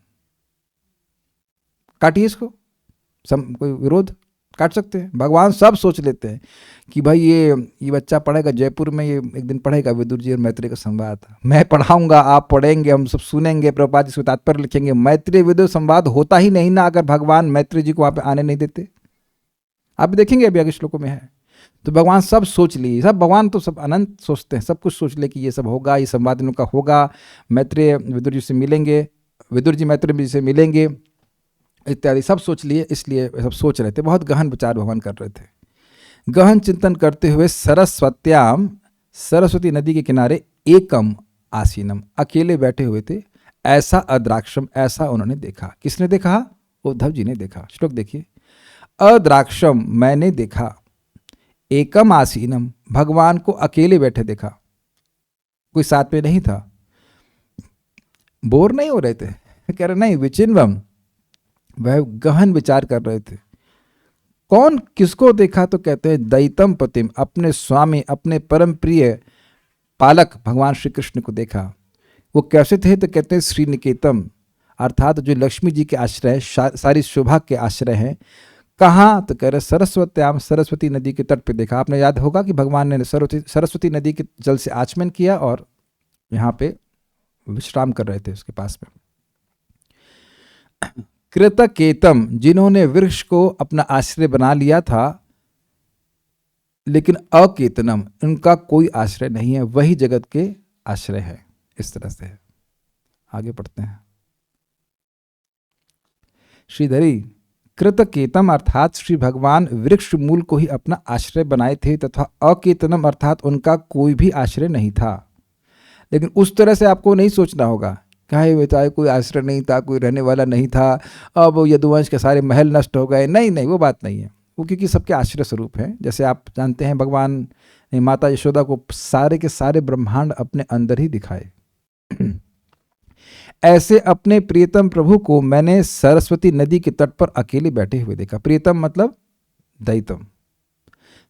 [SPEAKER 1] काटिए इसको, कोई विरोध? काट सकते हैं। भगवान सब सोच लेते हैं कि भाई ये बच्चा पढ़ेगा जयपुर में, ये एक दिन पढ़ेगा विदुर जी और मैत्रेय का संवाद, मैं पढ़ाऊंगा, आप पढ़ेंगे, हम सब सुनेंगे, प्रभुपाद जी तात्पर्य लिखेंगे। मैत्रेय विदुर संवाद होता ही नहीं ना अगर भगवान मैत्रेय जी को वहां पे आने नहीं देते। आप भी देखेंगे, अभी आगे श्लोकों में है। तो भगवान सब सोच लिए, सब भगवान तो सब अनंत सोचते हैं, सब कुछ सोच ले कि ये सब होगा, ये संवाद इनका होगा, मैत्रेय विदुर जी से मिलेंगे, विदुर जी मैत्रेय जी से मिलेंगे, इत्यादि सब सोच लिए। इसलिए सब सोच रहे थे, बहुत गहन विचार भगवान कर रहे थे। गहन चिंतन करते हुए सरस्वत्याम, सरस्वती नदी के किनारे एकम आसीनम, अकेले बैठे हुए थे। ऐसा अद्राक्षम, ऐसा उन्होंने देखा। किसने देखा? उद्धव जी ने देखा। श्लोक देखिए, अद्राक्षम मैंने देखा, एकम आसीनम भगवान को अकेले बैठे देखा, कोई साथ में नहीं था। बोर नहीं हो रहे थे, कह रहे नहीं, विचिन्वम, वह गहन विचार कर रहे थे। कौन किसको देखा? तो कहते हैं दैतम पतिम, अपने स्वामी, अपने परम प्रिय पालक भगवान श्री कृष्ण को देखा। वो कैसे थे? तो कहते हैं श्रीनिकेतम, अर्थात जो लक्ष्मी जी के आश्रय, सारी शोभा के आश्रय हैं। कहाँ? तो कह रहे सरस्वत्याम, सरस्वती नदी के तट पे देखा। आपने याद होगा कि भगवान ने सरस्वती नदी के जल से आचमन किया और यहाँ पे विश्राम कर रहे थे उसके पास में। कृतकेतम, जिन्होंने वृक्ष को अपना आश्रय बना लिया था, लेकिन अकेतनम, उनका कोई आश्रय नहीं है, वही जगत के आश्रय है। इस तरह से है। आगे पढ़ते हैं। श्रीधरी, कृतकेतम अर्थात श्री भगवान वृक्ष मूल को ही अपना आश्रय बनाए थे तथा अकेतनम अर्थात उनका कोई भी आश्रय नहीं था। लेकिन उस तरह से आपको नहीं सोचना होगा, कहे बेटा कोई आश्रय नहीं था, कोई रहने वाला नहीं था, अब यदुवंश के सारे महल नष्ट हो गए। नहीं नहीं, वो बात नहीं है। वो क्योंकि सबके आश्रय स्वरूप हैं। जैसे आप जानते हैं भगवान ने माता यशोदा को सारे के सारे ब्रह्मांड अपने अंदर ही दिखाए। ऐसे अपने प्रियतम प्रभु को मैंने सरस्वती नदी के तट पर अकेले बैठे हुए देखा। प्रियतम मतलब दैतम।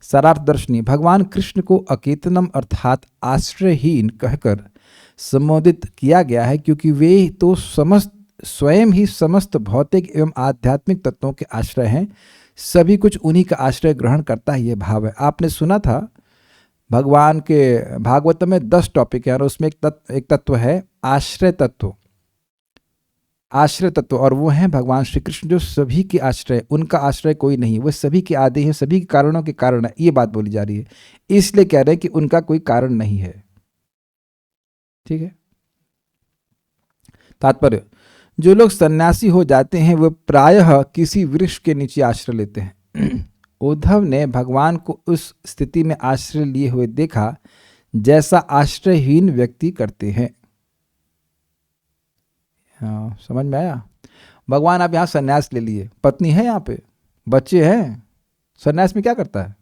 [SPEAKER 1] सारार्थ दर्शनी भगवान कृष्ण को अकेतनम अर्थात आश्रयहीन कहकर संबोधित किया गया है, क्योंकि वे तो स्वयं ही समस्त भौतिक एवं आध्यात्मिक तत्वों के आश्रय हैं। सभी कुछ उन्हीं का आश्रय ग्रहण करता है, यह भाव है। आपने सुना था भगवान के भागवत में 10 टॉपिक है और उसमें एक तत्व है आश्रय तत्व। आश्रय तत्व, और वो हैं भगवान श्री कृष्ण जो सभी के आश्रय, उनका आश्रय कोई नहीं, वो सभी के आदि हैं, सभी के कारणों के कारण है। ये बात बोली जा रही है, इसलिए कह रहे हैं कि उनका कोई कारण नहीं है। ठीक है। तात्पर्य, जो लोग सन्यासी हो जाते हैं वे प्रायः किसी वृक्ष के नीचे आश्रय लेते हैं। उद्धव ने भगवान को उस स्थिति में आश्रय लिए हुए देखा जैसा आश्रयहीन व्यक्ति करते हैं। हाँ, समझ में आया? भगवान आप यहाँ सन्यास ले लिए, पत्नी है, यहाँ पे बच्चे हैं, सन्यास में क्या करता है?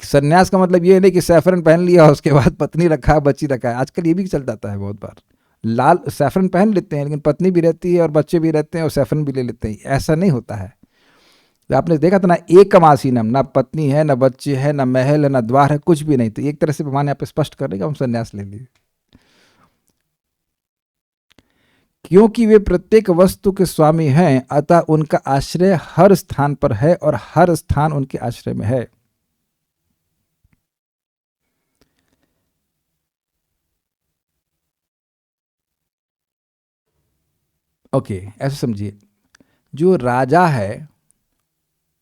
[SPEAKER 1] सन्यास का मतलब ये नहीं कि सैफरन पहन लिया उसके बाद पत्नी रखा है, बच्ची रखा है। आजकल ये भी चल जाता है बहुत बार, लाल सैफरन पहन लेते हैं लेकिन पत्नी भी रहती है और बच्चे भी रहते हैं और सैफरन भी ले लेते हैं। ऐसा नहीं होता है। तो आपने देखा था ना, एकम आसीनम, ना पत्नी है, ना बच्चे है, ना महल है, ना द्वार है, कुछ भी नहीं। तो एक तरह से भगवान यहाँ पे स्पष्ट कर रहे हम सन्यास ले लिए, क्योंकि वे प्रत्येक वस्तु के स्वामी हैं, अतः उनका आश्रय हर स्थान पर है और हर स्थान उनके आश्रय में है। ओके, ऐसे समझिए, जो राजा है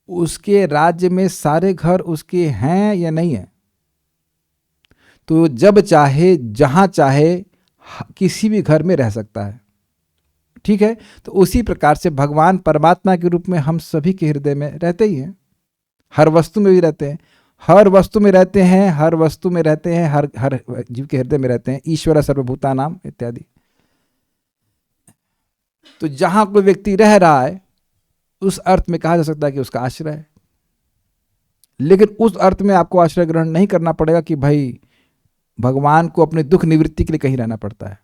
[SPEAKER 1] उसके राज्य में सारे घर उसके हैं या नहीं है? तो जब चाहे जहां चाहे किसी भी घर में रह सकता है। ठीक है। तो उसी प्रकार से भगवान परमात्मा के रूप में हम सभी के हृदय में रहते ही हैं, हर वस्तु में भी रहते हैं, हर वस्तु में रहते हैं, हर वस्तु में रहते हैं, हर जीव के हृदय में रहते हैं। ईश्वर सर्वभूतानाम इत्यादि। तो जहां कोई व्यक्ति रह रहा है उस अर्थ में कहा जा सकता है कि उसका आश्रय है। लेकिन उस अर्थ में आपको आश्रय ग्रहण नहीं करना पड़ेगा कि भाई भगवान को अपने दुख निवृत्ति के लिए कहीं रहना पड़ता है।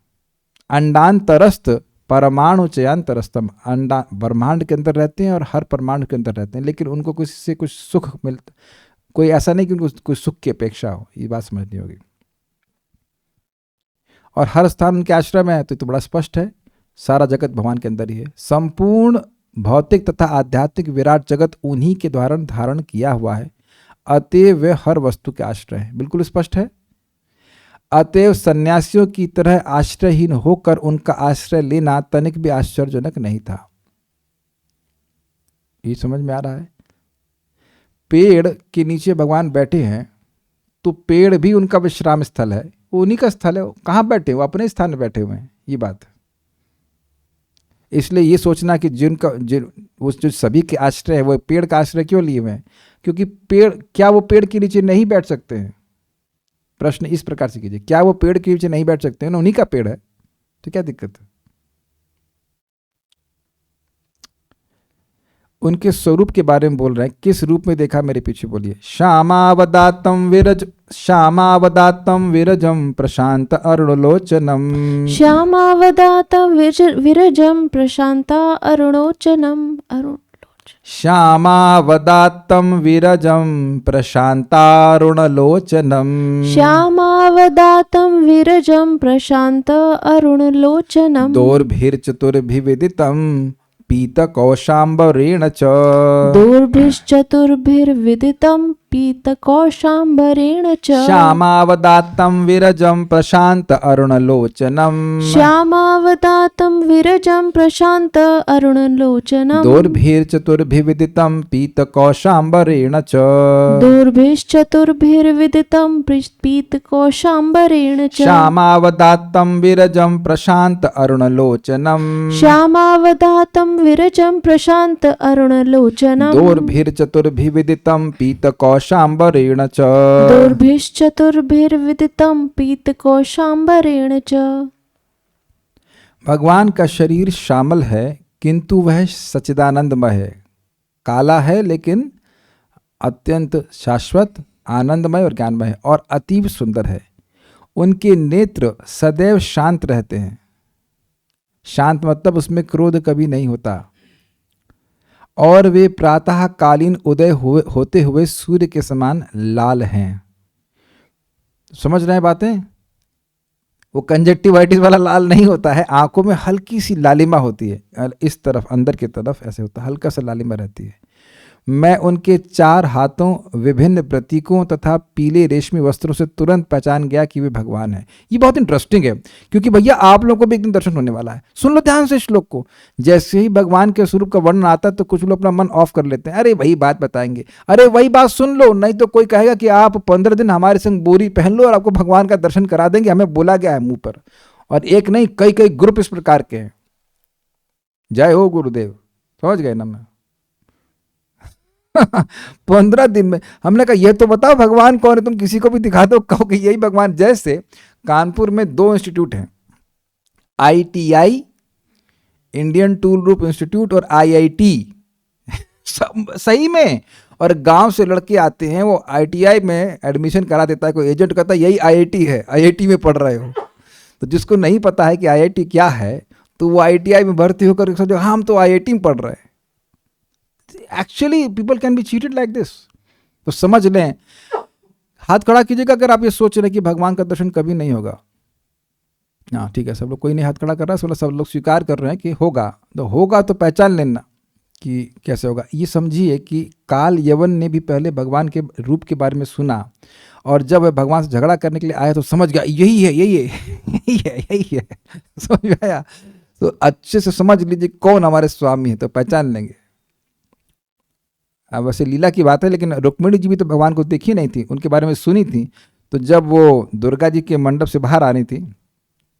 [SPEAKER 1] अंडांतरस्थ परमाणु चयांतरस्तम, अंडा ब्रह्मांड के अंदर रहते हैं और हर परमाणु के अंदर रहते हैं, लेकिन उनको किसी से कुछ सुख मिलता, कोई ऐसा नहीं कि उनको कोई सुख की अपेक्षा हो। ये बात समझनी होगी। और हर स्थान उनके आश्रय में है, तो बड़ा स्पष्ट है, सारा जगत भगवान के अंदर ही है। संपूर्ण भौतिक तथा आध्यात्मिक विराट जगत उन्हीं के द्वारा धारण किया हुआ है, अतएव वे हर वस्तु के आश्रय हैं। बिल्कुल स्पष्ट है। अतएव सन्यासियों की तरह आश्रयहीन होकर उनका आश्रय लेना तनिक भी आश्चर्यजनक नहीं था। ये समझ में आ रहा है? पेड़ के नीचे भगवान बैठे हैं तो पेड़ भी उनका विश्राम स्थल है, वो उन्हीं का स्थल है। कहाँ बैठे? वो अपने स्थान में बैठे हुए हैं। ये बात, इसलिए ये सोचना कि जो सभी के आश्रय है वो पेड़ का आश्रय क्यों लिए हुए हैं? क्योंकि पेड़, क्या वो पेड़ के नीचे नहीं बैठ सकते हैं? प्रश्न इस प्रकार से कीजिए, क्या वो पेड़ के नीचे नहीं बैठ सकते हैं? ना, उन्हीं का पेड़ है, तो क्या दिक्कत है? उनके स्वरूप के बारे में बोल रहे हैं। किस रूप में देखा मेरे पीछे बोलिए। श्यामावदातम विरजम प्रशांत अरुणलोचनम।
[SPEAKER 3] श्यामावदातं विरजं प्रशांत अरुणोचनम।
[SPEAKER 1] श्यामावदात्तं विरजं प्रशान्तारुणलोचनम्।
[SPEAKER 3] श्यामावदातं विरजं प्रशांत अरुणलोचनम्।
[SPEAKER 1] दोर्भिर्चतुर्भिविदितं पीतकौशाम्बरेण च।
[SPEAKER 3] दोर्भिश्चतुर्भिर्विदितं पीतकौशाम्बरेण च
[SPEAKER 2] श्यामावदात्तं विरजं प्रशान्त अरुणलोचनम्
[SPEAKER 3] श्यामावदातं विरजं प्रशान्त अरुणलोचनम्
[SPEAKER 2] दोर्भिर्चतुर्भिविदितं पीतकौशाम्बरेण च
[SPEAKER 3] दोर्भिश्चतुर्भिर्विदितं पीतकौशाम्बरेण च
[SPEAKER 2] श्यामावदात्तं विरजं प्रशान्त अरुणलोचनम्
[SPEAKER 3] श्यामावदातं विरजं प्रशान्त अरुणलोचनम्
[SPEAKER 2] दोर्भिर्चतुर्भिविदितं पीतकौशाम्बरेण च
[SPEAKER 3] दोर्भिश्चतुर्भिर्विदितं पीतकौशाम्बरेण च।
[SPEAKER 2] भगवान का शरीर श्यामल है किंतु वह सच्चिदानंदमय है। काला है लेकिन अत्यंत शाश्वत, आनंदमय और ज्ञानमय है और अतीव सुंदर है। उनके नेत्र सदैव शांत रहते हैं। शांत मतलब उसमें क्रोध कभी नहीं होता। और वे प्रातःकालीन उदय होते हुए सूर्य के समान लाल हैं। समझ रहे हैं बातें? वो कंजक्टिवाइटिस वाला लाल नहीं होता है, आंखों में हल्की सी लालिमा होती है, इस तरफ अंदर की तरफ ऐसे होता है, हल्का सा लालिमा रहती है। मैं उनके 4 हाथों, विभिन्न प्रतीकों तथा पीले रेशमी वस्त्रों से तुरंत पहचान गया कि वे भगवान हैं। ये बहुत इंटरेस्टिंग है क्योंकि भैया आप लोगों को भी एक दिन दर्शन होने वाला है। सुन लो ध्यान से श्लोक को। जैसे ही भगवान के स्वरूप का वर्णन आता है तो कुछ लोग अपना मन ऑफ कर लेते हैं, अरे वही बात बताएंगे, अरे वही बात सुन लो, नहीं तो कोई कहेगा कि आप 15 दिन हमारे संग बोरी पहन लो और आपको भगवान का दर्शन करा देंगे, हमें बोला गया है मुंह पर। और एक नहीं, कई कई ग्रुप इस प्रकार के हैं। जय हो गुरुदेव, समझ गए ना? मैं 15 दिन में हमने कहा ये तो बताओ भगवान कौन है, तुम किसी को भी दिखा दो, कहो कि यही भगवान। जैसे कानपुर में 2 इंस्टीट्यूट हैं, ITI Indian tool group institute और IIT सही में। और गांव से लड़के आते हैं, वो ITI में एडमिशन करा देता है कोई एजेंट, कहता है यही IIT है, IIT में पढ़ रहे हो। तो जिसको नहीं पता है कि IIT क्या है तो वो ITI में भर्ती होकर सोचो हाँ हम तो IIT में पढ़ रहे हैं। Actually people can be cheated like this. तो समझ लें, हाथ खड़ा कीजिएगा अगर आप ये सोच रहे हैं कि भगवान का दर्शन कभी नहीं होगा। हाँ ठीक है, सब लोग, कोई नहीं हाथ खड़ा कर रहा है, सब लोग स्वीकार कर रहे हैं कि होगा। तो होगा तो पहचान लेना कि कैसे होगा। ये समझिए कि काल यवन ने भी पहले भगवान के रूप के बारे में सुना और जब वह भगवान से झगड़ा करने के लिए आया तो समझ गया यही है, यही है, यही है, यही है। समझ में आया? तो अच्छे से समझ लीजिए कौन हमारे स्वामी है तो पहचान लेंगे। अब वैसे लीला की बात है, लेकिन रुक्मिणी जी भी तो भगवान को देखी नहीं थी, उनके बारे में सुनी थी। तो जब वो दुर्गा जी के मंडप से बाहर आ रही थी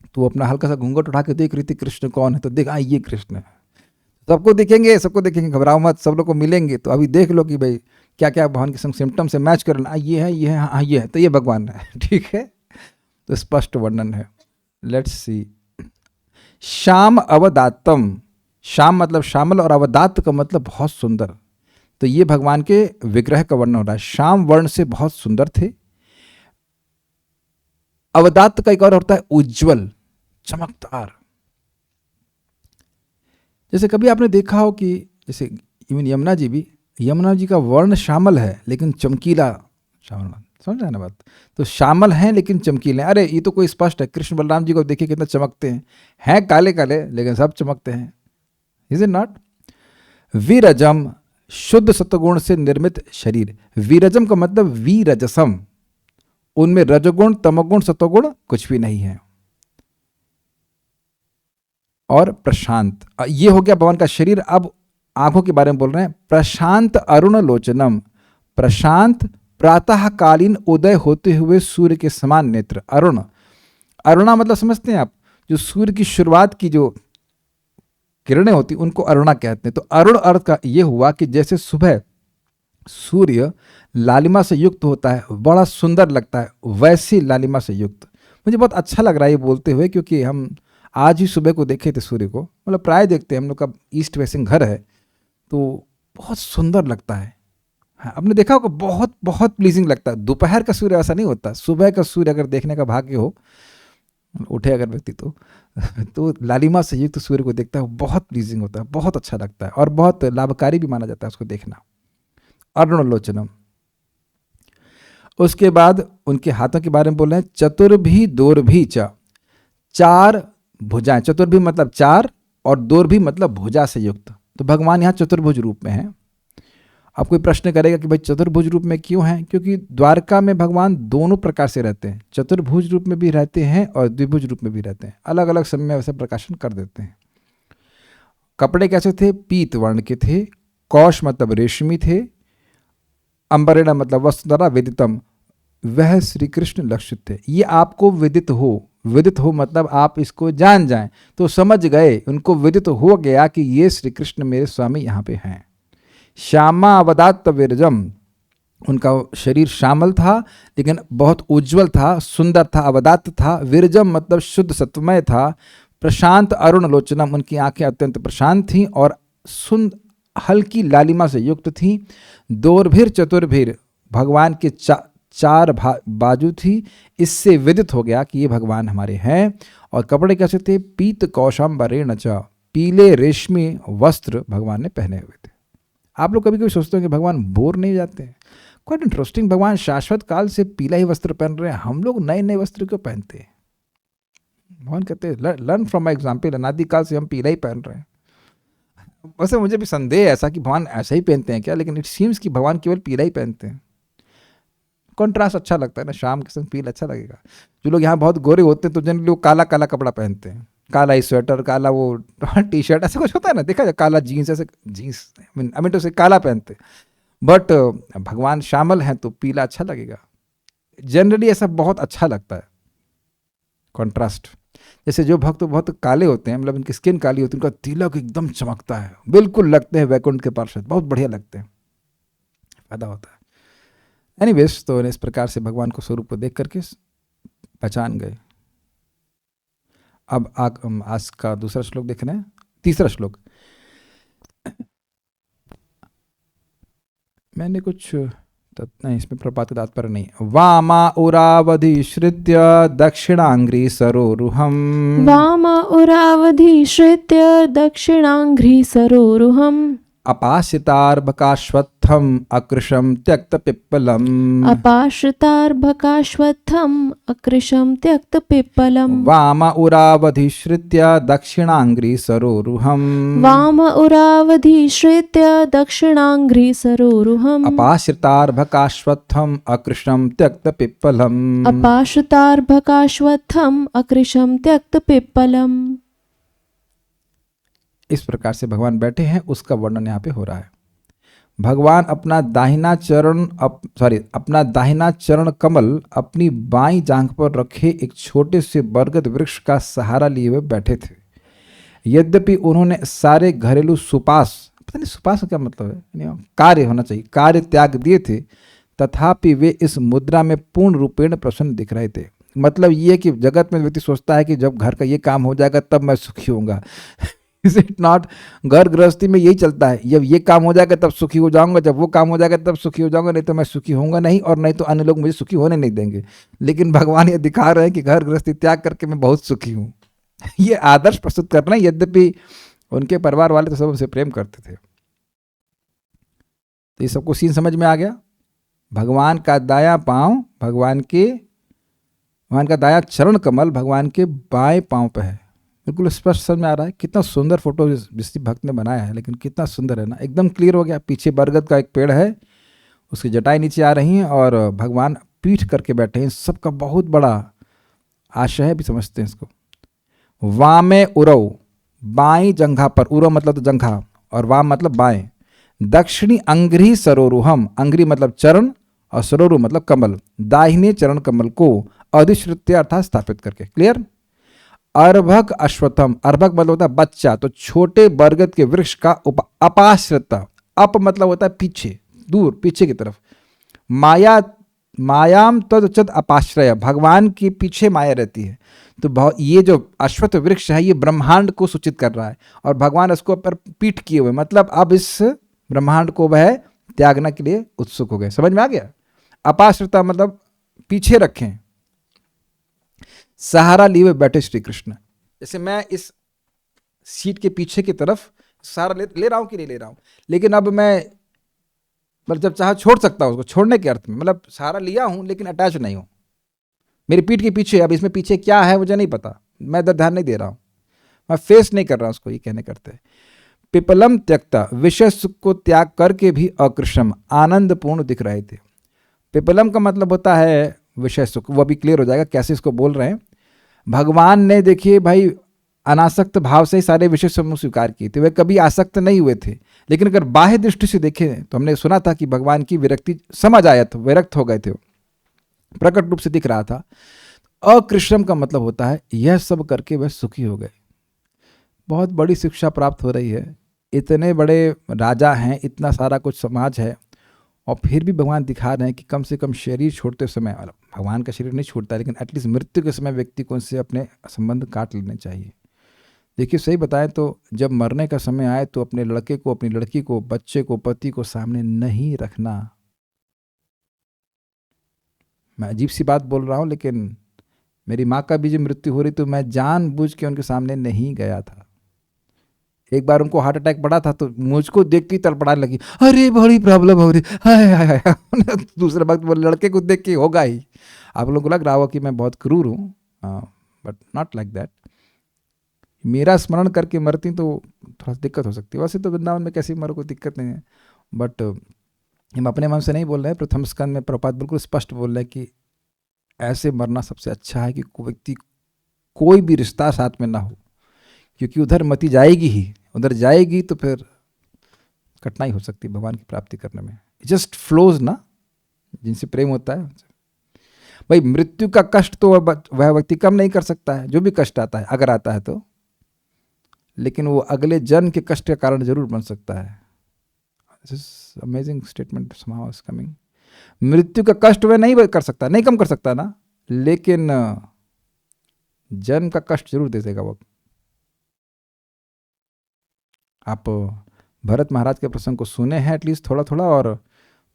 [SPEAKER 2] तो वो अपना हल्का सा घूंघट उठा के देख रही थी कृष्ण कौन है। तो देखा ये कृष्ण है। सबको देखेंगे, सबको देखेंगे, घबराओ मत, सब लोग को मिलेंगे। तो अभी देख लो कि भाई क्या क्या भगवान के संग सिम्टम से मैच कर लेना, ये है, ये है, हाँ ये है, तो ये भगवान है। ठीक है, तो स्पष्ट वर्णन है। Let's see. श्याम अवदातम, श्याम मतलब श्यामल और अवदात का मतलब बहुत सुंदर। तो ये भगवान के विग्रह का वर्णन हो रहा है। श्याम वर्ण से बहुत सुंदर थे। अवदात का एक और होता है उज्जवल, चमकदार। जैसे कभी आपने देखा हो कि जैसे इवन यमुना जी भी, यमुना जी का वर्ण श्यामल है लेकिन चमकीला श्यामल, समझ रहे ना बात? तो श्यामल हैं लेकिन चमकीले। अरे ये तो कोई स्पष्ट है, कृष्ण बलराम जी को देखिए कितना चमकते हैं काले काले लेकिन सब चमकते हैं। Is it not? विरजम, शुद्ध सत्वगुण से निर्मित शरीर। विरजम का मतलब वीरजसम, उनमें रजगुण, तमगुण, सत्वगुण कुछ भी नहीं है। और प्रशांत, ये हो गया भगवान का शरीर। अब आंखों के बारे में बोल रहे हैं। प्रशांत अरुण लोचनम, प्रशांत प्रातःकालीन उदय होते हुए सूर्य के समान नेत्र। अरुण, अरुणा मतलब समझते हैं आप, जो सूर्य की शुरुआत की जो किरणें होती उनको अरुणा कहते हैं। तो अरुण अर्थ का ये हुआ कि जैसे सुबह सूर्य लालिमा से युक्त होता है, बड़ा सुंदर लगता है, वैसी लालिमा से युक्त। मुझे बहुत अच्छा लग रहा है ये बोलते हुए, क्योंकि हम आज ही सुबह को देखे थे सूर्य को, मतलब प्राय देखते हैं, हम लोग का ईस्ट फेसिंग घर है तो बहुत सुंदर लगता है। हाँ, आपने देखा होगा, बहुत बहुत प्लीजिंग लगता है। दोपहर का सूर्य ऐसा नहीं होता, सुबह का सूर्य अगर देखने का भाग्य हो, उठे अगर व्यक्ति तो लालिमा से युक्त सूर्य को देखता है, बहुत प्लीजिंग होता है, बहुत अच्छा लगता है और बहुत लाभकारी भी माना जाता है उसको देखना। अरुणलोचनम। उसके बाद उनके हाथों के बारे में बोल रहे हैं। चतुर्भी दोर्भी च, 4 भुजाएं। चतुर्भी मतलब 4 और दोर्भी मतलब भुजा से युक्त। तो भगवान यहाँ चतुर्भुज रूप में हैं।
[SPEAKER 1] अब कोई प्रश्न करेगा कि भाई चतुर्भुज रूप में क्यों हैं? क्योंकि द्वारका में भगवान दोनों प्रकार से रहते हैं, चतुर्भुज रूप में भी रहते हैं और द्विभुज रूप में भी रहते हैं, अलग अलग समय में वैसे प्रकाशन कर देते हैं। कपड़े कैसे थे? पीत वर्ण के थे, कौश मतलब रेशमी थे, अंबरेण मतलब वसुंधरा विदितम, वह श्री कृष्ण लक्षित थे। ये आपको विदित हो मतलब आप इसको जान जाएं, तो समझ गए, उनको विदित हो गया कि ये श्री कृष्ण मेरे स्वामी यहाँ पे हैं। श्यामा अवदात विरजम, उनका शरीर श्यामल था लेकिन बहुत उज्जवल था, सुंदर था, अवदात था। विरजम मतलब शुद्ध सत्वमय था। प्रशांत अरुण लोचनम, उनकी आंखें अत्यंत प्रशांत थीं और हल्की लालिमा से युक्त थीं। दोर्भिर चतुर्भिर, भगवान के चार बाजू थी, इससे विदित हो गया कि ये भगवान हमारे हैं। और कपड़े कैसे थे? पीत कौशाम्बरेण च, पीले रेशमी वस्त्र भगवान ने पहने हुए थे। आप लोग कभी कभी सोचते हो कि भगवान बोर नहीं जाते हैं? क्वाइट इंटरेस्टिंग, भगवान शाश्वत काल से पीला ही वस्त्र पहन रहे हैं, हम लोग नए नए वस्त्र क्यों पहनते हैं? भगवान कहते हैं लर्न फ्रॉम माई एग्जाम्पल, अनादिकाल से हम पीला ही पहन रहे हैं। वैसे मुझे भी संदेह है ऐसा कि भगवान ऐसा ही पहनते हैं क्या, लेकिन इट सीम्स कि भगवान केवल पीला ही पहनते हैं। कॉन्ट्रास्ट अच्छा लगता है ना, शाम के संग पीला अच्छा लगेगा। जो लोग यहाँ बहुत गोरे होते हैं तो जनरली वो काला काला कपड़ा पहनते हैं, काला ही स्वेटर, काला वो टी शर्ट, ऐसा कुछ होता है ना, देखा जाए, काला जीन्स, ऐसे जीन्स आई तो उसे काला पहनते। बट भगवान श्यामल हैं तो पीला अच्छा लगेगा, जनरली ऐसा बहुत अच्छा लगता है कॉन्ट्रास्ट। जैसे जो भक्त बहुत काले होते हैं, मतलब उनकी स्किन काली होती है, उनका तिलक एकदम चमकता है, बिल्कुल लगते हैं वैकुंठ के पार्षद, बहुत बढ़िया लगते हैं, फायदा होता है। एनीवेज, तो इस प्रकार से भगवान को स्वरूप को देख करके पहचान गए। अब आज का दूसरा श्लोक देखना है, तीसरा श्लोक। मैंने कुछ नहीं, इसमें प्रपात तात्पर्य नहीं। वामा उरावधिश्रित्य दक्षिणांग्री सरोरुहम,
[SPEAKER 3] वाम उरावधिश्रित्य दक्षिणांघ्रि सरोरुहम्,
[SPEAKER 1] अपाश्रितार्भकाश्वत्थम अकृशम त्यक्त पिप्पलम,
[SPEAKER 3] अपाश्रितार्भकाश्वत्थम् अकृशं त्यक्तपिप्पलम्।
[SPEAKER 1] वाम उरावधिश्रित्य दक्षिणांग्री सरोरुहम,
[SPEAKER 3] वाम उरावधिश्रित्य दक्षिणांघ्रि सरोरुहम्,
[SPEAKER 1] अपाश्रितार्भकाश्वत्थम अकृशम त्यक्त पिप्पलम।
[SPEAKER 3] अपाश्रितार्भकाश्वत्थम् अकृशं त्यक्तपिप्पलम्।
[SPEAKER 1] इस प्रकार से भगवान बैठे हैं, उसका वर्णन यहाँ पे हो रहा है। भगवान अपना दाहिना चरण कमल अपनी बाईं जांघ पर रखे एक छोटे से बरगद वृक्ष का सहारा लिए हुए बैठे थे। यद्यपि उन्होंने सारे घरेलू सुपास, पता नहीं सुपास का क्या मतलब है, कार्य होना चाहिए, कार्य त्याग दिए थे, तथापि वे इस मुद्रा में पूर्ण रूपेण प्रसन्न दिख रहे थे। मतलब ये कि जगत में व्यक्ति सोचता है कि जब घर का ये काम हो जाएगा तब मैं सुखी होऊंगा। Is it not? घर गृहस्थी में यही चलता है, जब ये काम हो जाएगा तब सुखी हो जाऊंगा, जब वो काम हो जाएगा तब सुखी हो जाऊंगा, नहीं तो मैं सुखी होऊंगा नहीं, और नहीं तो अन्य लोग मुझे सुखी होने नहीं देंगे। लेकिन भगवान ये दिखा रहे हैं कि घर गृहस्थी त्याग करके मैं बहुत सुखी हूँ। ये आदर्श प्रस्तुत कर रहे हैं, यद्यपि उनके परिवार वाले तो सब उनसे प्रेम करते थे। तो ये सबको सीन समझ में आ गया। भगवान का दायां पांव भगवान का दायां चरण कमल भगवान के बाएं पांव पे है, बिल्कुल स्पष्ट समझ में आ रहा है। कितना सुंदर फोटो जिस भक्त ने बनाया है, लेकिन कितना सुंदर है ना, एकदम क्लियर हो गया। पीछे बरगद का एक पेड़ है, उसकी जटाएं नीचे आ रही हैं और भगवान पीठ करके बैठे हैं। सबका बहुत बड़ा आशय भी समझते हैं इसको। वामे उरव, बाईं जंघा पर, उरव मतलब तो जंघा और वाम मतलब बाएं। दक्षिणी अंग्री सरोरुहम, अंग्री मतलब चरण और सरोरु मतलब कमल, दाहिने चरण कमल को अधिश्रित्य अर्थात स्थापित करके। क्लियर? अर्भक अश्वत्थम, अर्भक मतलब होता है बच्चा, तो छोटे बरगद के वृक्ष का अपाश्रित, अप मतलब होता है पीछे, दूर, पीछे की तरफ। मायाम तद अपाश्रय, भगवान के पीछे माया रहती है। तो ये जो अश्वत्थ वृक्ष है ये ब्रह्मांड को सूचित कर रहा है, और भगवान उसको पर पीठ किए हुए, मतलब अब इस ब्रह्मांड को वह त्यागने के लिए उत्सुक हो गए। समझ में आ गया? अपाश्रिता मतलब पीछे रखें, सहारा लिए हुए बैठे श्री कृष्ण। जैसे मैं इस सीट के पीछे की तरफ सहारा ले रहा हूं कि नहीं ले रहा हूं, लेकिन अब मैं मतलब जब चाहे छोड़ सकता हूं उसको, छोड़ने के अर्थ में, मतलब सहारा लिया हूं लेकिन अटैच नहीं हूं मेरी पीठ के पीछे। अब इसमें पीछे क्या है मुझे नहीं पता, मैं इधर ध्यान नहीं दे रहा हूं, मैं फेस नहीं कर रहा उसको, ये कहने करते हैं। पिपलम त्यक्ता, विषय सुख को त्याग करके भी अकृष्णम, आनंदपूर्ण दिख रहे थे। पिपलम का मतलब होता है विषय सुख, वो अभी क्लियर हो जाएगा कैसे इसको बोल रहे हैं। भगवान ने देखिए भाई अनासक्त भाव से ही सारे विषय समूह स्वीकार किए थे, वे कभी आसक्त नहीं हुए थे। लेकिन अगर बाह्य दृष्टि से देखें तो हमने सुना था कि भगवान की विरक्ति समझ आया था, विरक्त हो गए थे, प्रकट रूप से दिख रहा था। अकृष्णम का मतलब होता है यह सब करके वह सुखी हो गए। बहुत बड़ी शिक्षा प्राप्त हो रही है, इतने बड़े राजा हैं, इतना सारा कुछ समाज है, और फिर भी भगवान दिखा रहे हैं कि कम से कम शरीर छोड़ते समय, भगवान का शरीर नहीं छूटता लेकिन एटलीस्ट मृत्यु के समय व्यक्ति को उनसे अपने संबंध काट लेने चाहिए। देखिए सही बताएं तो जब मरने का समय आए तो अपने लड़के को, अपनी लड़की को, बच्चे को, पति को सामने नहीं रखना। मैं अजीब सी बात बोल रहा हूं, लेकिन मेरी माँ का भी जब मृत्यु हो रही तो मैं जानबूझ के उनके सामने नहीं गया था। एक बार उनको हार्ट अटैक पड़ा था तो मुझको देख के तड़पड़ाने लगी, अरे बड़ी प्रॉब्लम हो रही, हाय हाय हाय। दूसरे वक्त वो लड़के को देख के होगा ही। आप लोगों को लग रहा होगा कि मैं बहुत क्रूर हूँ, बट नॉट लाइक दैट। मेरा स्मरण करके मरती तो थोड़ा दिक्कत हो सकती है। वैसे तो वृंदावन में कैसी मरो कोई दिक्कत नहीं है, बट हम अपने मन से नहीं बोल रहे हैं। प्रथम स्कंद में प्रभुपाद बिल्कुल स्पष्ट बोल रहे हैं कि ऐसे मरना सबसे अच्छा है कि व्यक्ति कोई भी रिश्ता साथ में ना हो, क्योंकि उधर मति जाएगी ही, उधर जाएगी तो फिर कठिनाई हो सकती है भगवान की प्राप्ति करने में। जस्ट फ्लोज ना, जिनसे प्रेम होता है भाई। मृत्यु का कष्ट तो वह व्यक्ति कम नहीं कर सकता है, जो भी कष्ट आता है अगर आता है तो, लेकिन वो अगले जन्म के कष्ट का कारण जरूर बन सकता है। This is amazing statement somehow is coming। मृत्यु का कष्ट वह नहीं कर सकता, नहीं कम कर सकता ना, लेकिन जन्म का कष्ट जरूर दे देगा वो। आप भरत महाराज के प्रसंग को सुने हैं एटलीस्ट थोड़ा थोड़ा, और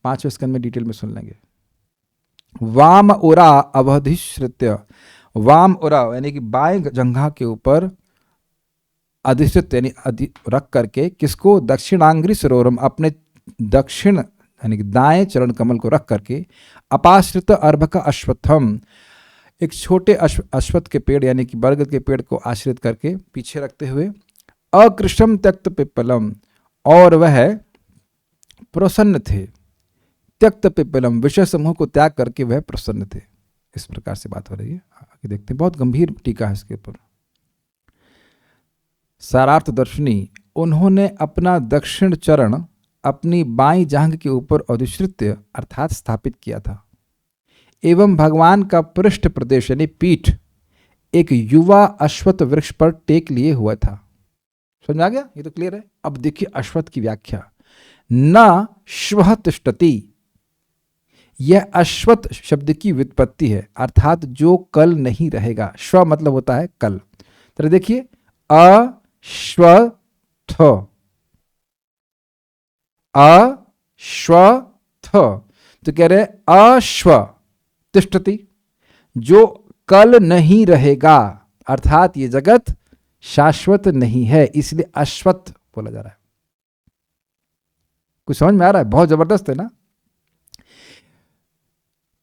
[SPEAKER 1] 5वें स्कंद में डिटेल में सुन लेंगे। वाम उरा अवधिश्रित्य, वाम उरा यानी कि बाएं जंघा के ऊपर अधिष्ठित यानी रख करके, किसको? दक्षिणांग्री सरोरम, अपने दक्षिण यानी कि दाएं चरण कमल को रख करके, अपाश्रित अर्भ का अश्वत्थम, एक छोटे अश्वत्थ के पेड़ यानी कि बरगद के पेड़ को आश्रित करके पीछे रखते हुए, अकृष्णम त्यक्त पिप्पलम, और वह प्रसन्न थे। त्यक्त पिप्पलम, विषय समूह को त्याग करके वह प्रसन्न थे। इस प्रकार से बात हो रही है। आगे देखते हैं, बहुत गंभीर टीका है इसके ऊपर। सारार्थ दर्शनी, उन्होंने अपना दक्षिण चरण अपनी बाईं जांघ के ऊपर अधिश्रित्य अर्थात स्थापित किया था, एवं भगवान का पृष्ठ प्रदेश यानी पीठ एक युवा अश्वत्थ वृक्ष पर टेक लिए हुआ था। समझ आ गया? ये तो क्लियर है। अब देखिए अश्वत्थ की व्याख्या। न श्वः तिष्ठति, यह अश्वत्थ शब्द की व्युत्पत्ति है, अर्थात जो कल नहीं रहेगा। श्व मतलब होता है कल। तो देखिए अश्वत्थ, अश्वत्थ, तो कह रहे अश्व तिष्ठति, जो कल नहीं रहेगा, अर्थात ये जगत शाश्वत नहीं है, इसलिए अश्वत्थ बोला जा रहा है। कुछ समझ में आ रहा है? बहुत जबरदस्त है ना।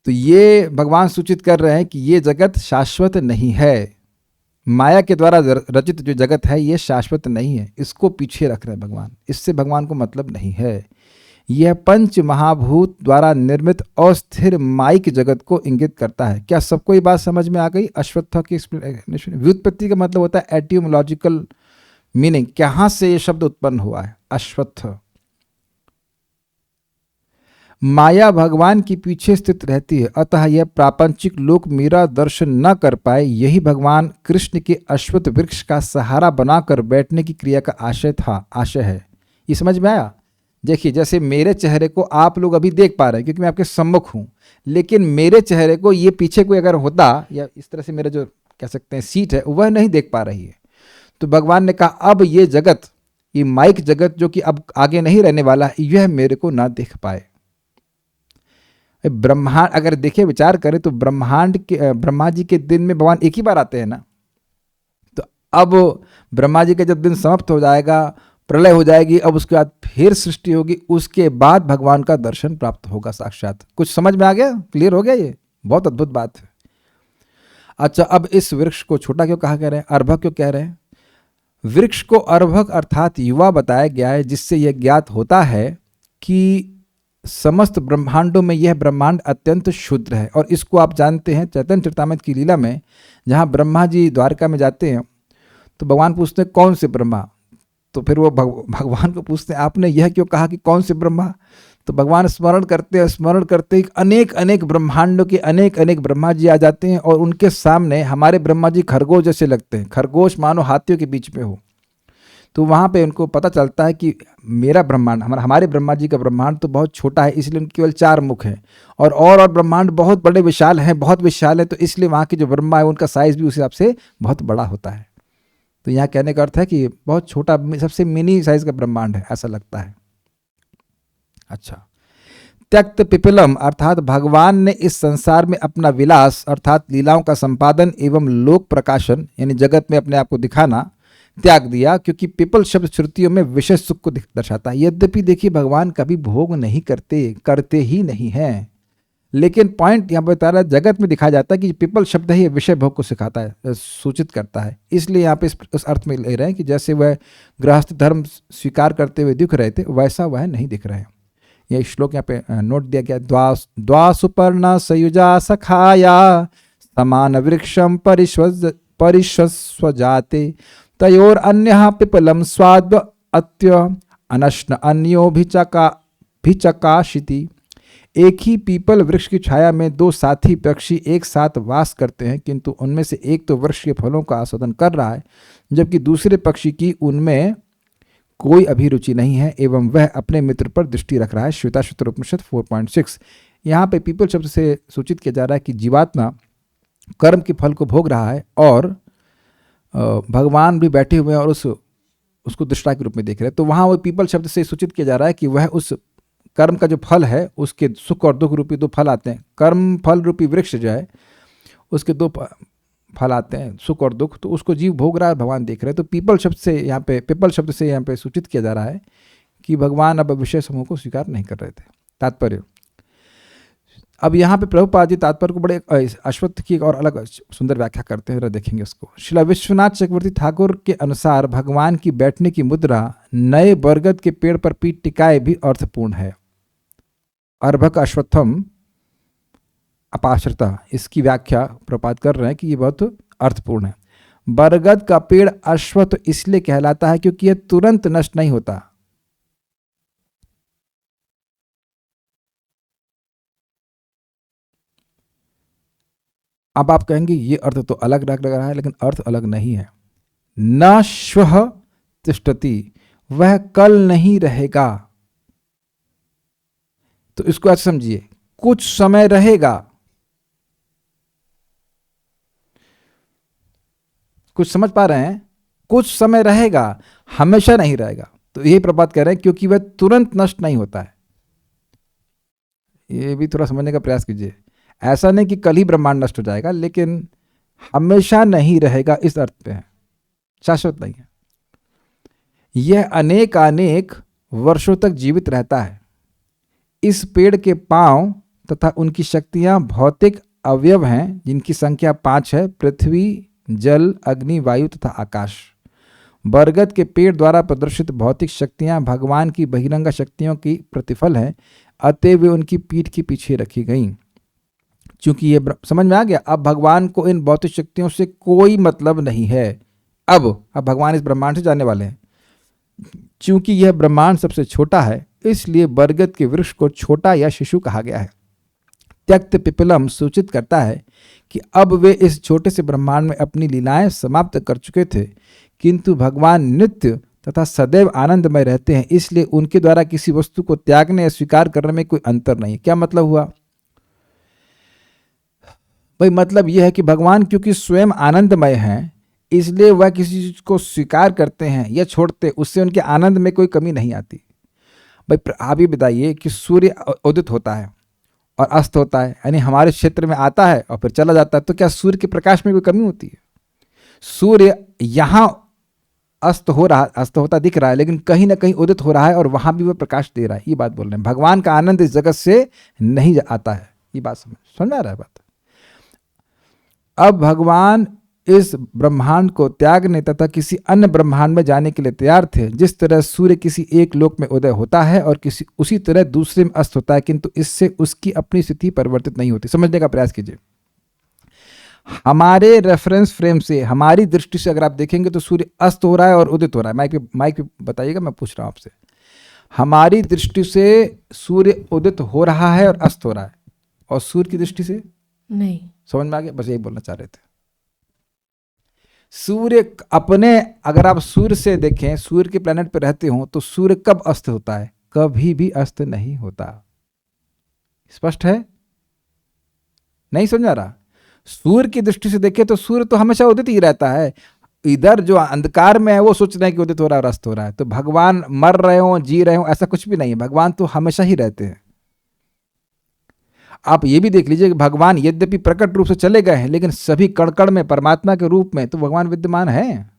[SPEAKER 1] तो ये भगवान सूचित कर रहे हैं कि ये जगत शाश्वत नहीं है। माया के द्वारा रचित जो जगत है ये शाश्वत नहीं है, इसको पीछे रख रहे हैं भगवान। इससे भगवान को मतलब नहीं है। यह पंच महाभूत द्वारा निर्मित अस्थिर माइक जगत को इंगित करता है। क्या सबको ये बात समझ में आ गई? अश्वत्थ की एक्सप्लेनेशन, व्युत्पत्ति का मतलब होता है एटियोमोलॉजिकल मीनिंग, कहाँ से ये शब्द उत्पन्न हुआ है। अश्वत्थ, माया भगवान की पीछे स्थित रहती है, अतः यह प्रापंचिक लोक मेरा दर्शन न कर पाए। यही भगवान कृष्ण के अश्वत्थ वृक्ष का सहारा बनाकर बैठने की क्रिया का आशय है। ये समझ में आया? देखिए, जैसे मेरे चेहरे को आप लोग अभी देख पा रहे हैं क्योंकि मैं आपके सम्मुख हूं, लेकिन मेरे चेहरे को ये पीछे कोई अगर होता, या इस तरह से मेरा जो कह सकते हैं सीट है, वह नहीं देख पा रही है। तो भगवान ने कहा अब ये जगत, ये माइक जगत जो कि अब आगे नहीं रहने वाला है, यह मेरे को ना देख पाए। ब्रह्मांड अगर देखें, विचार करें तो ब्रह्मांड के, ब्रह्मा जी के दिन में भगवान एक ही बार आते हैं ना। तो अब ब्रह्मा जी का जब दिन समाप्त हो जाएगा, प्रलय हो जाएगी, अब उसके बाद फिर सृष्टि होगी, उसके बाद भगवान का दर्शन प्राप्त होगा साक्षात। कुछ समझ में आ गया? क्लियर हो गया? ये बहुत अद्भुत बात है। अच्छा, अब इस वृक्ष को छोटा क्यों कहा कह रहे हैं, अर्भ क्यों कह रहे हैं? वृक्ष को अर्भक अर्थात युवा बताया गया है, जिससे यह ज्ञात होता है कि समस्त ब्रह्मांडों में यह ब्रह्मांड अत्यंत क्षुद्र है। और इसको आप जानते हैं चैतन्य चरितामृत की लीला में, जहाँ ब्रह्मा जी द्वारका में जाते हैं तो भगवान पूछते हैं कौन से ब्रह्मा, तो फिर वो भगवान को पूछते हैं आपने यह क्यों कहा कि कौन से ब्रह्मा, तो भगवान स्मरण करते ही अनेक अनेक ब्रह्मांडों के अनेक अनेक ब्रह्मा जी आ जाते हैं और उनके सामने हमारे ब्रह्मा जी खरगोश जैसे लगते हैं, खरगोश मानो हाथियों के बीच में हो। तो वहाँ पे उनको पता चलता है कि मेरा ब्रह्मांड, हमारे ब्रह्मा जी का ब्रह्मांड तो बहुत छोटा है, इसलिए उनके केवल 4 मुख हैं, और ब्रह्मांड बहुत बड़े विशाल हैं, बहुत विशाल है, तो इसलिए वहाँ के जो ब्रह्मा है उनका साइज भी उस हिसाब से बहुत बड़ा होता है। तो यहाँ कहने का अर्थ है कि बहुत छोटा, सबसे मिनी साइज का ब्रह्मांड है, ऐसा लगता है। अच्छा, त्यक्त पिपलम अर्थात भगवान ने इस संसार में अपना विलास अर्थात लीलाओं का संपादन एवं लोक प्रकाशन यानी जगत में अपने आप को दिखाना त्याग दिया, क्योंकि पिपल शब्द श्रुतियों में विषय सुख को दर्शाता है। यद्यपि देखिए भगवान कभी भोग नहीं करते ही नहीं हैं, लेकिन पॉइंट यहाँ पर बता रहा है जगत में दिखाया जाता है कि पिपल शब्द ही विषय भोग को सिखाता है, सूचित करता है। इसलिए यहाँ पे इस अर्थ में ले रहे हैं कि जैसे वह गृहस्थ धर्म स्वीकार करते हुए दिख रहे थे, वैसा वह नहीं दिख रहे हैं। यह श्लोक यहाँ पे नोट दिया गया, द्वा सुपर्ण सयुजा सखाया समान वृक्षम परिश्वजाते तयोर अन्यः पिपलम स्वाद्व अत्य अनश्न अन्यो भिचकाशिति। एक ही पीपल वृक्ष की छाया में 2 साथी पक्षी एक साथ वास करते हैं, किंतु उनमें से एक तो वृक्ष के फलों का आस्वादन कर रहा है, जबकि दूसरे पक्षी की उनमें कोई अभिरुचि नहीं है एवं वह अपने मित्र पर दृष्टि रख रहा है। श्वेताश्वतर उपनिषद 4.6। यहाँ पे पीपल शब्द से सूचित किया जा रहा है कि जीवात्मा कर्म के फल को भोग रहा है और भगवान भी बैठे हुए हैं और उसको दृष्टा के रूप में देख रहे हैं। तो वहाँ वो पीपल शब्द से सूचित किया जा रहा है कि वह उस कर्म का जो फल है उसके सुख और दुख रूपी 2 फल आते हैं। कर्म फल रूपी वृक्ष जो है उसके 2 फल आते हैं, सुख और दुख, तो उसको जीव भोग रहा है, भगवान देख रहे हैं। तो पिपल शब्द से यहाँ पे सूचित किया जा रहा है कि भगवान अब विषय समूह को स्वीकार नहीं कर रहे थे। तात्पर्य, अब यहाँ पे प्रभुपाद जी तात्पर्य को बड़े अश्वत्थ की एक और अलग सुंदर व्याख्या करते हैं, देखेंगे उसको। श्रील विश्वनाथ चक्रवर्ती ठाकुर के अनुसार भगवान की बैठने की मुद्रा नए बरगद के पेड़ पर पीठ टिकाए भी अर्थपूर्ण है। अर्भक अश्वत्थम अपाश्रता, इसकी व्याख्या प्रपात कर रहे हैं कि ये बहुत अर्थपूर्ण है। बरगद का पेड़ अश्वत्थ इसलिए कहलाता है क्योंकि यह तुरंत नष्ट नहीं होता। अब आप कहेंगे ये अर्थ तो अलग लग रहा है, लेकिन अर्थ अलग नहीं है। न श्वः तिष्ठति, वह कल नहीं रहेगा। तो इसको ऐसे समझिए, कुछ समय रहेगा, कुछ समझ पा रहे हैं, कुछ समय रहेगा, हमेशा नहीं रहेगा। तो यही प्रभात कह रहे हैं क्योंकि वह तुरंत नष्ट नहीं होता है। ये भी थोड़ा समझने का प्रयास कीजिए। ऐसा नहीं कि कल ही ब्रह्मांड नष्ट हो जाएगा, लेकिन हमेशा नहीं रहेगा इस अर्थ पे है, शाश्वत नहीं है। यह अनेक वर्षों तक जीवित रहता है। इस पेड़ के पांव तथा उनकी शक्तियां भौतिक अवयव हैं, जिनकी संख्या 5 है, पृथ्वी, जल, अग्नि, वायु तथा आकाश। बरगद के पेड़ द्वारा प्रदर्शित भौतिक शक्तियां भगवान की बहिरंग शक्तियों की प्रतिफल हैं, अतः वे उनकी पीठ के पीछे रखी गईं। चूंकि ये समझ में आ गया, अब भगवान को इन भौतिक शक्तियों से कोई मतलब नहीं है। अब भगवान इस ब्रह्मांड से जाने वाले हैं। चूंकि यह ब्रह्मांड सबसे छोटा है, इसलिए बरगद के वृक्ष को छोटा या शिशु कहा गया है। त्यक्त पिपलम सूचित करता है कि अब वे इस छोटे से ब्रह्मांड में अपनी लीलाएं समाप्त कर चुके थे, किंतु भगवान नित्य तथा सदैव आनंदमय रहते हैं, इसलिए उनके द्वारा किसी वस्तु को त्यागने या स्वीकार करने में कोई अंतर नहीं है। क्या मतलब हुआ भाई? मतलब यह है कि भगवान क्योंकि स्वयं आनंदमय हैं, इसलिए वह किसी चीज को स्वीकार करते हैं या छोड़ते, उससे उनके आनंद में कोई कमी नहीं आती। भाई आप ये बताइए कि सूर्य उदित होता है और अस्त होता है, यानी हमारे क्षेत्र में आता है और फिर चला जाता है, तो क्या सूर्य के प्रकाश में कोई कमी होती है? सूर्य यहाँ अस्त होता दिख रहा है, लेकिन कहीं ना कहीं उदित हो रहा है और वहां भी वह प्रकाश दे रहा है। ये बात बोल रहे हैं। भगवान का आनंद इस जगत से नहीं आता है। ये बात समझ में आ रहा है बात? अब भगवान इस ब्रह्मांड को त्यागने तथा किसी अन्य ब्रह्मांड में जाने के लिए तैयार थे। जिस तरह सूर्य किसी एक लोक में उदय होता है और किसी उसी तरह दूसरे में अस्त होता है, किंतु इससे उसकी अपनी स्थिति परिवर्तित नहीं होती। समझने का प्रयास कीजिए। हमारे रेफरेंस फ्रेम से, हमारी दृष्टि से अगर आप देखेंगे तो सूर्य अस्त हो रहा है और उदित हो रहा है। माइक पे बताइएगा, मैं पूछ रहा हूं आपसे। हमारी दृष्टि से सूर्य उदित हो रहा है और अस्त हो रहा है, और सूर्य की दृष्टि से
[SPEAKER 3] नहीं।
[SPEAKER 1] समझ में आ गया? बस यही बोलना चाह रहे थे। सूर्य अपने, अगर आप सूर्य से देखें, सूर्य के प्लेनेट पे रहते हो, तो सूर्य कब अस्त होता है? कभी भी अस्त नहीं होता। स्पष्ट है? नहीं समझ आ रहा? सूर्य की दृष्टि से देखें तो सूर्य तो हमेशा उदित ही रहता है। इधर जो अंधकार में है वो सोच रहे हैं कि उदित हो रहा है और अस्त हो रहा है। तो भगवान मर रहे हो, जी रहे हो, ऐसा कुछ भी नहीं है। भगवान तो हमेशा ही रहते हैं। आप ये भी देख लीजिए कि भगवान यद्यपि प्रकट रूप से चले गए हैं, लेकिन सभी कण में परमात्मा के रूप में तो भगवान विद्यमान है।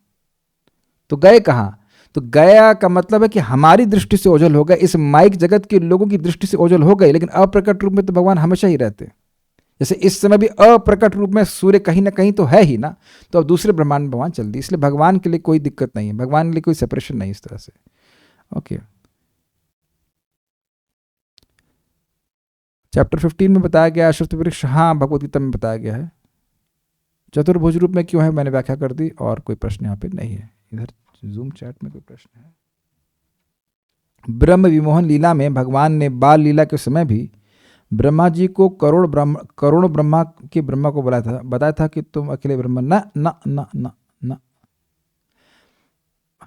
[SPEAKER 1] तो गए कहां? तो गया का मतलब है कि हमारी दृष्टि से ओझल हो गए, इस माइक जगत के लोगों की दृष्टि से ओझल हो गए, लेकिन अप्रकट रूप में तो भगवान हमेशा ही रहते हैं। जैसे इस समय भी अप्रकट रूप में सूर्य कहीं ना कहीं तो है ही ना, तो अब दूसरे ब्रह्मांड में भगवान चल दी। इसलिए भगवान के लिए कोई दिक्कत नहीं है, भगवान के लिए कोई सेपरेशन नहीं इस तरह से। ओके, चैप्टर 15 में बताया गया अश्वत्थ वृक्ष, हाँ भगवद गीता में बताया गया है। चतुर्भुज रूप में क्यों है मैंने व्याख्या कर दी, और कोई प्रश्न यहाँ पे नहीं है। इधर जूम चैट में कोई प्रश्न है? ब्रह्म विमोहन लीला में भगवान ने बाल लीला के समय भी ब्रह्मा जी को करोड़ ब्रह्मा के ब्रह्मा को बताया था कि तुम अकेले ब्रह्म न न न न न।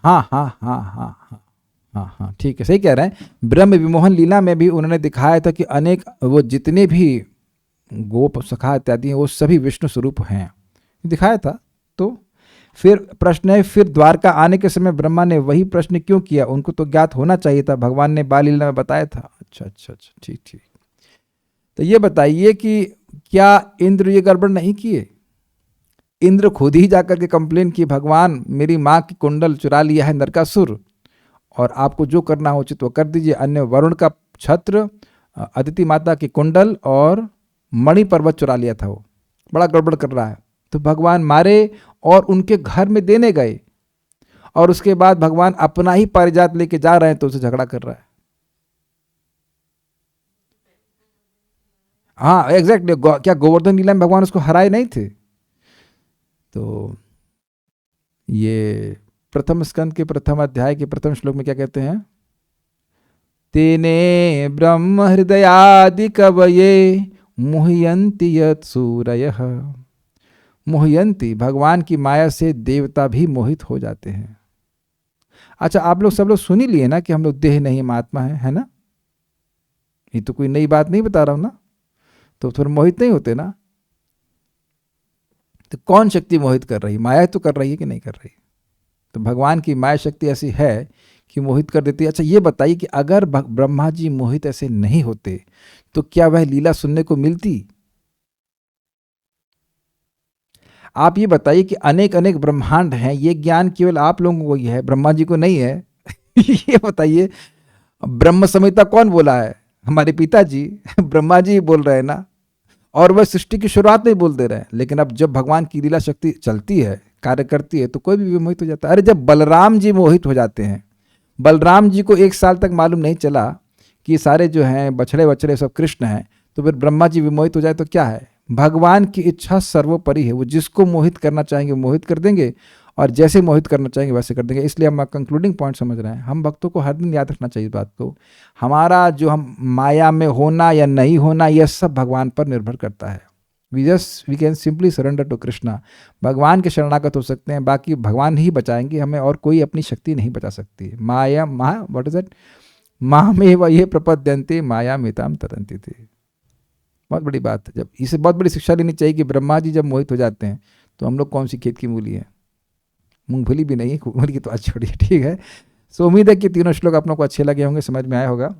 [SPEAKER 1] हाँ हाँ हाँ हाँ हाँ हाँ हाँ, ठीक है, सही कह रहे हैं। ब्रह्म विमोहन लीला में भी उन्होंने दिखाया था कि अनेक, वो जितने भी गोप सखा इत्यादि हैं वो सभी विष्णु स्वरूप हैं, दिखाया था। तो फिर प्रश्न है, फिर द्वारका आने के समय ब्रह्मा ने वही प्रश्न क्यों किया? उनको तो ज्ञात होना चाहिए था, भगवान ने बाल लीला में बताया था। अच्छा अच्छा अच्छा, ठीक ठीक। तो ये बताइए कि क्या इंद्र ये गड़बड़ नहीं किए? इंद्र खुद ही जाकर के कंप्लेन किए, भगवान मेरी माँ की कुंडल चुरा लिया है नरकासुर, और आपको जो करना हो उचित वो कर दीजिए। अन्य वरुण का छत्र, अदिति माता की कुंडल और मणि पर्वत चुरा लिया था, वो बड़ा गड़बड़ कर रहा है। तो भगवान मारे और उनके घर में देने गए, और उसके बाद भगवान अपना ही पारिजात लेके जा रहे हैं तो उसे झगड़ा कर रहा है। हाँ एग्जैक्टली, क्या गोवर्धन लीला में भगवान उसको हराए नहीं थे? तो ये प्रथम स्कंद के प्रथम अध्याय के प्रथम श्लोक में क्या कहते हैं? तेने ब्रह्म हृदयादि कवये मुह्यन्ति यत् सूरयः। मुह्यन्ति, भगवान की माया से देवता भी मोहित हो जाते हैं। अच्छा, आप लोग सब लोग सुन ही लिए ना कि हम लोग देह नहीं हम आत्मा है ना? ये तो कोई नई बात नहीं बता रहा हूं ना, तो थोड़ा मोहित नहीं होते ना? तो कौन शक्ति मोहित कर रही? माया तो कर रही है कि नहीं कर रही? तो भगवान की माया शक्ति ऐसी है कि मोहित कर देती है। अच्छा ये बताइए कि अगर ब्रह्मा जी मोहित ऐसे नहीं होते तो क्या वह लीला सुनने को मिलती? आप ये बताइए कि अनेक अनेक ब्रह्मांड हैं, ये ज्ञान केवल आप लोगों को ही है, ब्रह्मा जी को नहीं है। ये बताइए, ब्रह्म संहिता कौन बोला है? हमारे पिताजी ब्रह्मा जी बोल रहे हैं ना, और वह सृष्टि की शुरुआत नहीं बोल दे रहे हैं। लेकिन अब जब भगवान की लीला शक्ति चलती है, कार्य करती है, तो कोई भी मोहित हो जाता है। अरे जब बलराम जी मोहित हो जाते हैं, बलराम जी को 1 साल तक मालूम नहीं चला कि ये सारे जो हैं बछड़े सब कृष्ण हैं, तो फिर ब्रह्मा जी विमोहित हो जाए तो क्या है? भगवान की इच्छा सर्वोपरि है, वो जिसको मोहित करना चाहेंगे मोहित कर देंगे, और जैसे मोहित करना चाहेंगे वैसे कर देंगे। इसलिए हम कंक्लूडिंग पॉइंट समझ रहे हैं, हम भक्तों को हर दिन याद रखना चाहिए इस बात को, हमारा जो हम माया में होना या नहीं होना, यह सब भगवान पर निर्भर करता है। We can simply surrender to Krishna. भगवान के शरणागत हो सकते हैं, बाकी भगवान ही बचाएंगे हमें, और कोई अपनी शक्ति नहीं बचा सकती। माया व्हाट इज दैट? मामेव ये प्रपद्यन्ते माया मिताम तरन्ति थे। बहुत बड़ी बात है। जब इसे बहुत बड़ी शिक्षा लेनी चाहिए कि ब्रह्मा जी जब मोहित हो जाते हैं तो हम लोग कौन सी खेत की मूली है? मूंगफली भी नहीं है, मूंगफली तो आज छोड़िए, ठीक है। सो उम्मीद है कि तीनों श्लोक आप लोग को अच्छे लगे होंगे, समझ में आया होगा।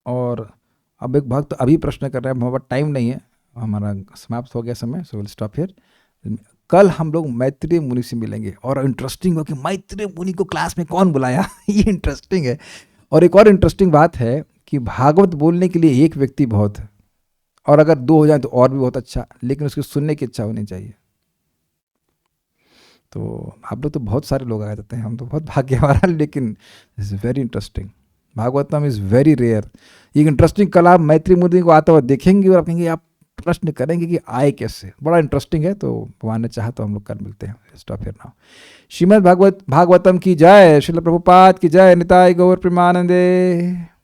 [SPEAKER 1] और अब एक भक्त अभी प्रश्न कर रहे हैं, हमारा टाइम नहीं है, हमारा समाप्त हो गया समय, सो विल स्टॉप हियर। कल हम लोग मैत्रेय मुनि से मिलेंगे, और इंटरेस्टिंग हो कि मैत्रेय मुनि को क्लास में कौन बुलाया ये इंटरेस्टिंग है। और एक और इंटरेस्टिंग बात है कि भागवत बोलने के लिए एक व्यक्ति बहुत है, और अगर 2 हो जाए तो और भी बहुत अच्छा, लेकिन उसको सुनने की इच्छा होनी चाहिए। तो आप लोग तो बहुत सारे लोग आ जाते हैं, हम तो बहुत भाग्य हमारा, लेकिन it's very interesting. Bhagavatam is very rare. ये इंटरेस्टिंग कल आप मैत्री मुनि को आता हुआ देखेंगे और आप कहेंगे, आप प्रश्न करेंगे कि आए कैसे, बड़ा इंटरेस्टिंग है। तो भगवान ने चाहा तो हम लोग कल मिलते हैं। Stop here now. Shrimad Bhagavatam की जय, श्रील प्रभुपाद की जय, निताय गौर प्रेमानंदे।